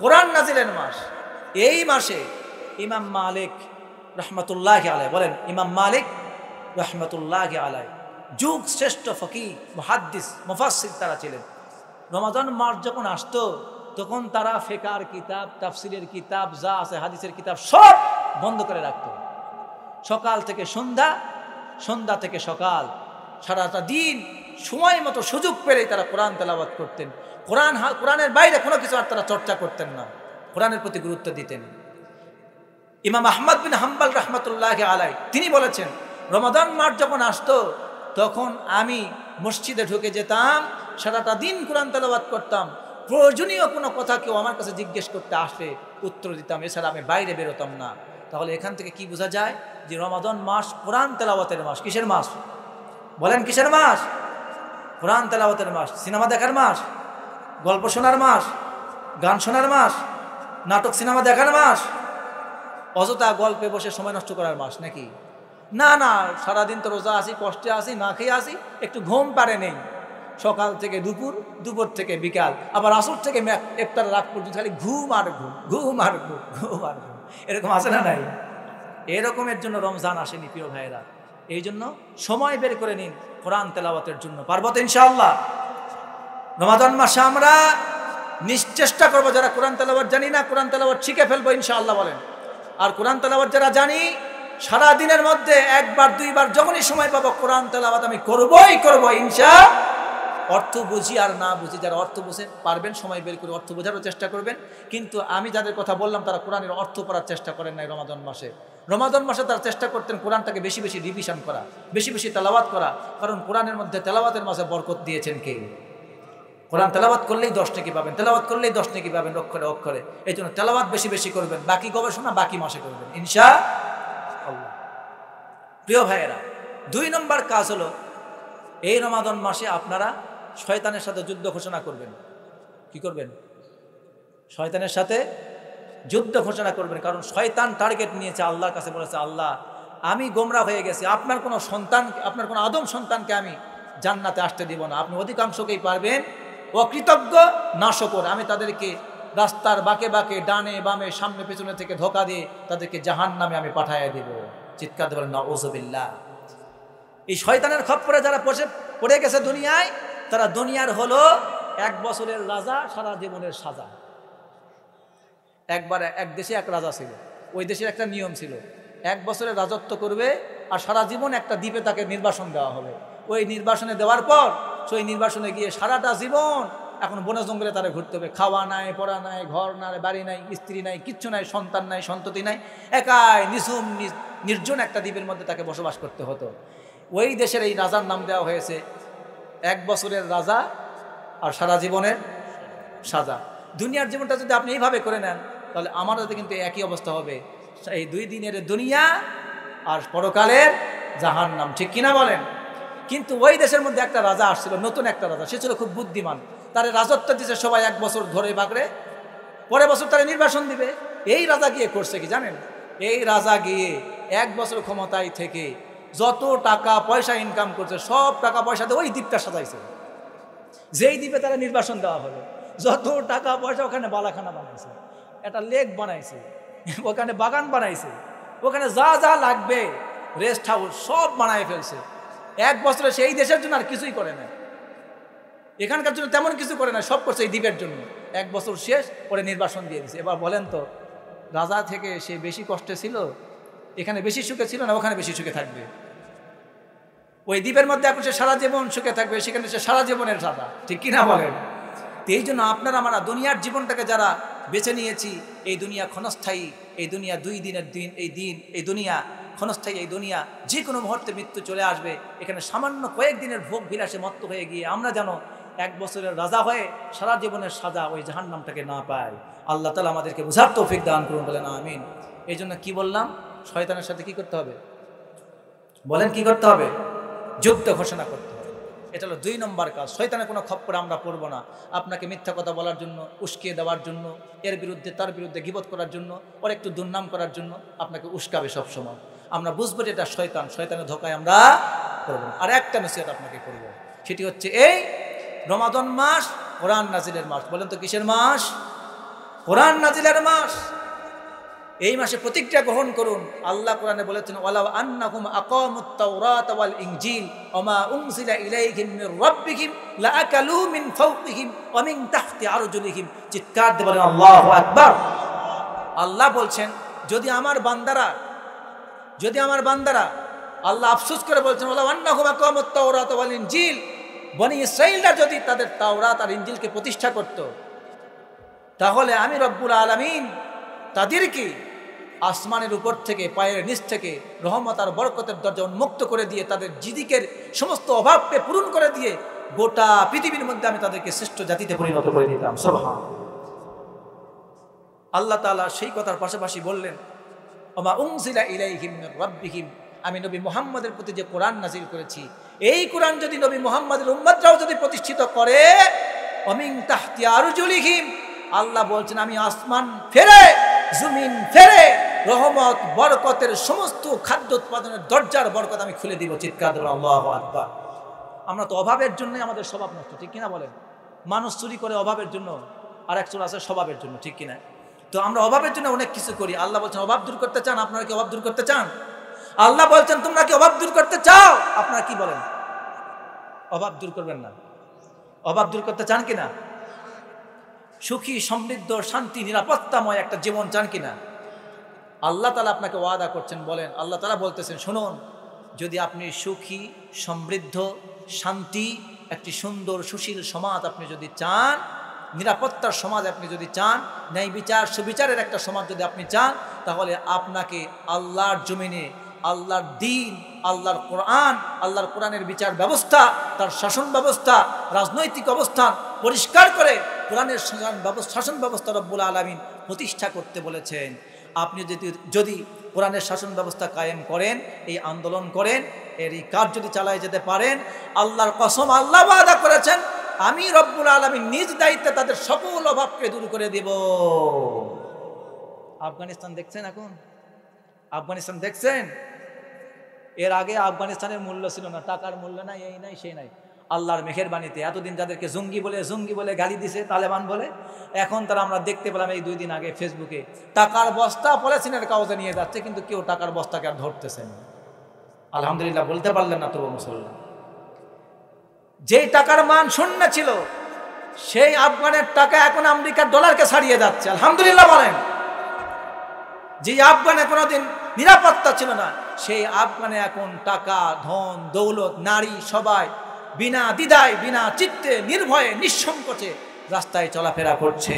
কোরআন নাজিলের মাস। এই মাসে ইমাম মালিক রহমতুল্লাহি আলাইহি, বলেন ইমাম মালিক রহমতুল্লাহি আলাইহি, যুগ শ্রেষ্ঠ ফকিহ, মুহাদ্দিস, মুফাসসির তারা ছিলেন। রমাদান মাস যখন আসতো তখন তারা ফিকহের কিতাব, তাফসিরের কিতাব, যা আছে হাদিসের কিতাব সব বন্ধ করে রাখত। সকাল থেকে সন্ধ্যা, সন্ধ্যা থেকে সকাল, সারাটা দিন সময় মতো সুযোগ পেলেই তারা কোরআন তেলাওয়াত করতেন। কোরআনের বাইরে কোনো কিছু আর তারা চর্চা করতেন না, কোরআনের প্রতি গুরুত্ব দিতেন। ইমাম আহমদ বিন হাম্বল রহমতুল্লাহি আলাইহি তিনি বলেছেন, রমাদান মাস যখন আসতো তখন আমি মসজিদে ঢুকে যেতাম, সারাটা দিন কোরআন তেলাওয়াত করতাম। প্রয়োজনীয় কোনো কথা কেউ আমার কাছে জিজ্ঞেস করতে আসলে উত্তর দিতাম, এছাড়া আমি বাইরে বেরোতাম না। তাহলে এখান থেকে কি বোঝা যায়? যে রমাদান মাস কোরআন তেলাওয়াতের মাস। কিসের মাস? বলেন কিসের মাস? কোরআন তেলাওয়াতের মাস। সিনেমা দেখার মাস, গল্প শোনার মাস, গান শোনার মাস, নাটক সিনেমা দেখার মাস, অযথা গল্পে বসে সময় নষ্ট করার মাস নাকি? না না, সারাদিন তো রোজা আসি, কষ্টে আসি, না খেয়ে আসি, একটু ঘুম পারে নেই। সকাল থেকে দুপুর, দুপুর থেকে বিকাল, আবার আসর থেকে ইফতার রাত পর্যন্ত খালি ঘুম আর ঘুম, ঘুম আর ঘুম, ঘুম আর ঘুম, এরকম আছে না নাই? এরকমের জন্য রমজান আসেনি প্রিয় ভাইয়েরা। এই জন্য সময় বের করে নিন কোরআন তেলাওয়াতের জন্য। পারবো তো ইনশাআল্লাহ? রমাদান মাসে আমরা নিশ্চেষ্টা করবো, যারা কোরআন তেলাওয়াত জানি না কোরআন তেলাওয়াত শিখে ফেলবো ইনশাআল্লাহ, বলেন। আর কোরআন তেলাওয়াত যারা জানি, সারা দিনের মধ্যে 1 বার 2 বার যখনই সময় পাবো কোরআন তেলাওয়াত আমি করবই করবো ইনশাআল্লাহ। অর্থ বুঝি আর না বুঝি, যারা অর্থ বুঝেন পারবেন সময় বের করে অর্থ বোঝারও চেষ্টা করবেন। কিন্তু আমি যাদের কথা বললাম তারা কোরআনের অর্থ পড়ার চেষ্টা করেন নাই রমাদান মাসে। রমাদান মাসে তারা চেষ্টা করতেন কোরআনটাকে বেশি বেশি রিভিশন করা, বেশি বেশি তেলাওয়াত করা, কারণ কোরআনের মধ্যে তেলাওয়াতের মাঝে বরকত দিয়েছেন কে? কোরআন তেলাওয়াত করলেই 10 নেকি পাবেন, তেলাওয়াত করলেই 10 নেকি পাবেন, অক্ষরে অক্ষরে। এই জন্য তেলাওয়াত বেশি বেশি করবেন, বাকি গবেষণা বাকি মাসে করবেন ইনশাআল্লাহ। প্রিয় ভাইয়েরা, 2 নম্বর কাজ হলো এই রমাদান মাসে আপনারা শয়তানের সাথে যুদ্ধ ঘোষণা করবেন। কি করবেন? শয়তানের সাথে যুদ্ধ ঘোষণা করবেন। কারণ শয়তান টার্গেট নিয়েছে আল্লাহর কাছে, বলেছে আল্লাহ আমি গোমরা হয়ে গেছি, আপনার কোনো সন্তান, আপনার কোনো আদম সন্তানকে আমি জান্নাতে আসতে দিব না। আপনি অধিকাংশকেই পারবেন অকৃতজ্ঞ নাশকর, আমি তাদেরকে রাস্তার বাঁকে বাঁকে ডানে বামে সামনে পেছনে থেকে ধোঁকা দিয়ে তাদেরকে জাহান্নামে আমি পাঠাইয়া দেব। চিৎকার দেবেন নাউযুবিল্লাহ। এই শয়তানের খপ্পরে যারা পড়ে গেছে দুনিয়ায়, তারা দুনিয়ার হলো 1 বছরের রাজা, সারা জীবনের সাজা। একবার এক দেশে এক রাজা ছিল, ওই দেশের একটা নিয়ম ছিল, 1 বছরের রাজত্ব করবে আর সারা জীবন একটা দ্বীপে তাকে নির্বাসন দেওয়া হবে। ওই নির্বাসনে দেওয়ার পর সেই নির্বাসনে গিয়ে সারাটা জীবন এখন বনে জঙ্গলে তারা ঘুরতে হবে। খাওয়া নাই, পড়া নাই, ঘর নাই, বাড়ি নাই, স্ত্রী নাই, কিচ্ছু নাই, সন্তান নাই, সন্ততি নাই, একাই নিঝুম নির্জন একটা দ্বীপের মধ্যে তাকে বসবাস করতে হতো। ওই দেশের এই রাজার নাম দেওয়া হয়েছে 1 বছরের রাজা আর সারা জীবনের সাজা। দুনিয়ার জীবনটা যদি আপনি এইভাবে করে নেন তাহলে আমারও কিন্তু একই অবস্থা হবে, এই 2 দিনের দুনিয়া আর পরকালের জাহান্নাম, ঠিক কিনা বলেন? কিন্তু ওই দেশের মধ্যে একটা রাজা আসছিল, নতুন একটা রাজা, সে ছিল খুব বুদ্ধিমান। তার রাজত্ব দিচ্ছে সবাই 1 বছর ধরে বাগড়ে, পরের বছর তারা নির্বাসন দিবে। এই রাজা গিয়ে করছে কি জানেন? এই রাজা গিয়ে 1 বছর ক্ষমতায় থেকে যত টাকা পয়সা ইনকাম করছে সব টাকা পয়সা দিয়ে ওই দ্বীপটা সাজাইছে। যেই দ্বীপে তারা নির্বাসন দেওয়া হলো, যত টাকা পয়সা ওখানে বালাখানা বানাইছে, একটা লেক বানাইছে, ওখানে বাগান বানাইছে, ওখানে যা যা লাগবে রেস্ট হাউস সব বানায় ফেলছে। 1 বছরে সেই দেশের জন্য আর কিছুই করে না, এখানকার জন্য তেমন কিছু করে না, সব করছে এই দ্বীপের জন্য। 1 বছর শেষ, পরে নির্বাসন দিয়ে দিচ্ছে। এবার বলেন তো, রাজা থেকে সে বেশি কষ্টে ছিল, এখানে বেশি সুখে ছিল না ওখানে বেশি সুখে থাকবে? ওই দ্বীপের মধ্যে এখন সে সারা জীবন সুখে থাকবে, সেখানে সে সারা জীবনের রাজা, ঠিক কিনা বলেন? এই জন্য আপনারা আমরা দুনিয়ার জীবনটাকে যারা বেছে নিয়েছি, এই দুনিয়া ক্ষণস্থায়ী, এই দুনিয়া 2 দিনের দিন, এই দুনিয়া ক্ষণস্থায়ী, এই দুনিয়া যে কোনো মুহূর্তে মৃত্যু চলে আসবে। এখানে সামান্য কয়েকদিনের ভোগ বিলাসে মত্ত হয়ে গিয়ে আমরা যেন 1 বছরের রাজা হয়ে সারা জীবনের সাজা ওই জাহান্নামটাকে না পাই। আল্লাহ তাআলা আমাদেরকে বুঝার তৌফিক দান করুন, বলেন আমিন। এই জন্য কি বললাম, শয়তানের সাথে কি করতে হবে? বলেন কি করতে হবে? যুদ্ধ ঘোষণা করতে হবে। এটা হলো 2 নম্বর কাজ। শয়তানের কোনো খপ্পরে আমরা পড়বো না। আপনাকে মিথ্যা কথা বলার জন্য, উস্কিয়ে দেওয়ার জন্য, এর বিরুদ্ধে তার বিরুদ্ধে গীবত করার জন্য, ওর একটু দুর্নাম করার জন্য আপনাকে উস্কাবে সবসময়। আমরা বুঝবো যে এটা শয়তান, শয়তানের ধোকায় আমরা করবো। আর একটা নসিহত আপনাকে করবো, সেটি হচ্ছে এই রমাদান মাস কোরআন নাজিলের মাস। বলেন তো কিসের মাস? কোরআন নাজিলের মাস। এই মাসে প্রতিজ্ঞা গ্রহণ করুন। আল্লাহ কোরআনে বলেছেন, ওয়ালাউ আন্নাহুম আকামুত তাওরাত ওয়াল ইনজিল ওমা উনজিলা ইলাইহিম মির রাব্বিহিম লাআকালু মিন ফাওকিহিম ওয়া মিন তাহতি আরজুলিহিম। চিৎকার দিয়ে বলেন আল্লাহু আকবার। আল্লাহ বলছেন, যদি আমার বান্দারা আল্লাহ আফসোস করে বলছেন, ওয়ালাউ আন্নাহুম আকামুত তাওরাত ওয়াল ইনজিল, বনি ইসরাঈলরা যদি তাদের তাওরাত আর ইনজিলকে প্রতিষ্ঠা করত, তাহলে আমি রব্বুল আলামিন তাদেরকে আসমানের উপর থেকে, পায়ের নিচ থেকে রহমত আর বরকতের দরজা উন্মুক্ত করে দিয়ে, তাদের জিদিকের সমস্ত অভাবকে পূরণ করে দিয়ে গোটা পৃথিবীর মধ্যে আমি তাদেরকে শ্রেষ্ঠ জাতিতে পরিণত করে দিতাম। সুবহান আল্লাহ তাআলা সেই কথার পাশাপাশি বললেন, ওমা উনজিলা ইলাইহিম মির রাব্বিহিম, আমি নবী মুহাম্মদের প্রতি যে কোরআন নাজিল করেছি, এই কোরআন যদি নবী মুহাম্মদের উম্মতরাও যদি প্রতিষ্ঠিত করে, ওমিন তাহতি আরজুলিহিম, আল্লাহ বলছেন আমি আসমান ফেরে, জমিন ফেরে, রহমত বরকতের সমস্ত খাদ্য উৎপাদনের দরজার বরকত আমি খুলে দিব। চিৎকার দেব আল্লাহু আকবার। আমরা তো অভাবের জন্য আমাদের স্বভাব নষ্ট, ঠিক কিনা বলেন? মানুষ চুরি করে অভাবের জন্য, আর এক চোর আছে স্বভাবের জন্য, ঠিক কিনা? তো আমরা অভাবের জন্য অনেক কিছু করি। আল্লাহ বলছেন অভাব দূর করতে চান? আপনারা কি অভাব দূর করতে চান? আল্লাহ বলছেন তোমরা কি অভাব দূর করতে চাও? আপনারা কি বলেন? অভাব দূর করবেন না? অভাব দূর করতে চান কিনা? সুখী, সমৃদ্ধ, শান্তি, নিরাপত্তাময় একটা জীবন চান কিনা? আল্লাহ তাআলা আপনাকে ওয়াদা করছেন, বলেন। আল্লাহ তাআলা বলতেছেন, শুনুন, যদি আপনি সুখী, সমৃদ্ধ, শান্তি, একটি সুন্দর সুশীল সমাজ আপনি যদি চান, নিরাপত্তার সমাজ আপনি যদি চান, ন্যায় বিচার সুবিচারের একটা সমাজ যদি আপনি চান, তাহলে আপনাকে আল্লাহর জমিনে আল্লাহর দ্বীন, আল্লাহর কোরআন, আল্লাহর কোরআনের বিচার ব্যবস্থা, তার শাসন ব্যবস্থা, রাজনৈতিক অবস্থান পরিষ্কার করে কোরআনের শাসন ব্যবস্থা রব্বুল আলামিন প্রতিষ্ঠা করতে বলেছেন। আপনি যদি কোরআনের শাসন ব্যবস্থা কায়েম করেন, এই আন্দোলন করেন, এর এই কাজ যদি চালায় যেতে পারেন, আল্লাহর কসম, আল্লাহ ওয়াদা করেছেন আমি রব্বুল আলামিন নিজ দায়িত্বে তাদের সকল অভাবকে দূর করে দেব। আফগানিস্তান দেখছেন, এখন আফগানিস্তান দেখছেন? এর আগে আফগানিস্তানের মূল্য ছিল না, টাকার মূল্য নাই, এই নাই সেই নাই। আল্লাহর মেহেরবানিতে এতদিন যাদেরকে জঙ্গি বলে গালি দিছে, তালেবান বলে, এখন তারা আমরা দেখতে পেলাম এই 2 দিন আগে ফেসবুকে টাকার বস্তা পলিথিনের কাগজে নিয়ে যাচ্ছে, কিন্তু কেউ টাকার বস্তাকে আর ধরতেছে না। আলহামদুলিল্লাহ বলতে পারলেন না তবু মুসলমান। যেই টাকার মান শূন্য ছিল, সেই আফগানের টাকা এখন আমেরিকার ডলারকে ছাড়িয়ে যাচ্ছে। আলহামদুলিল্লাহ বলেন। যে আফগানে কোনোদিন নিরাপত্তা ছিল না, সেই আফগানে এখন টাকা, ধন, দৌলত, নারী সবাই বিনা দ্বিধায়, বিনা চিত্তে, নির্ভয়ে, নিঃসংকোচে রাস্তায় চলাফেরা করছে।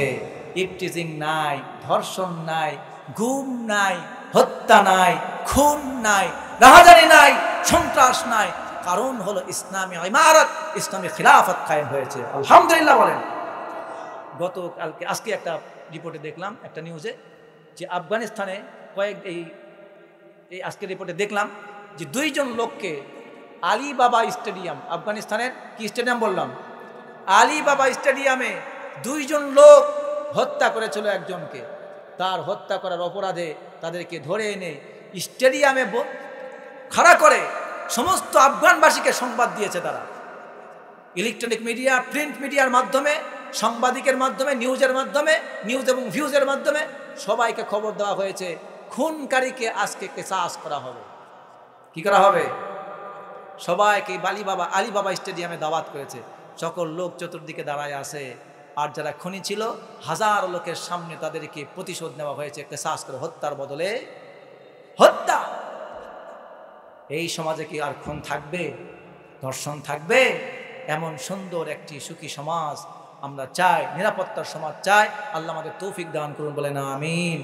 ইফটিজিং নাই, ধর্ষণ নাই, গুম নাই, হত্যা নাই, খুন নাই, রাহাজানি নাই, সন্ত্রাস নাই, কারণ হলো ইসলামী ইমারত, ইসলামী খিলাফত কায়েম হয়েছে। আলহামদুলিল্লাহ বলেন। আজকে একটা রিপোর্টে দেখলাম, একটা নিউজে, যে আফগানিস্তানে আজকে রিপোর্টে দেখলাম যে 2 জন লোককে আলীবাবা স্টেডিয়াম, আফগানিস্তানের কি স্টেডিয়াম বললাম, আলীবাবা স্টেডিয়ামে 2 জন লোক হত্যা করেছিল একজনকে। তার হত্যা করার অপরাধে তাদেরকে ধরে এনে স্টেডিয়ামে খাড়া করে সমস্ত আফগানবাসীকে সংবাদ দিয়েছে। তারা ইলেকট্রনিক মিডিয়া, প্রিন্ট মিডিয়ার মাধ্যমে, সাংবাদিকের মাধ্যমে, নিউজ এবং ভিউজের মাধ্যমে সবাইকে খবর দেওয়া হয়েছে খুনকারীকে আজকে কেসাস করা হবে। কি করা হবে? সবাইকে আলীবাবা স্টেডিয়ামে দাওয়াত করেছে। সকল লোক চতুর্দিকে দাঁড়ায় আছে, আর যারা খুনি ছিল হাজার লোকের সামনে তাদেরকে প্রতিশোধ নেওয়া হয়েছে কেসাস করে, হত্যার বদলে হত্যা। এই সমাজে কি আর খুন থাকবে, ধর্ষণ থাকবে? এমন সুন্দর একটি সুখী সমাজ আমরা চাই, নিরাপত্তার সমাজ চাই। আল্লাহ আমাদের তৌফিক দান করুন, বলেন আমিন।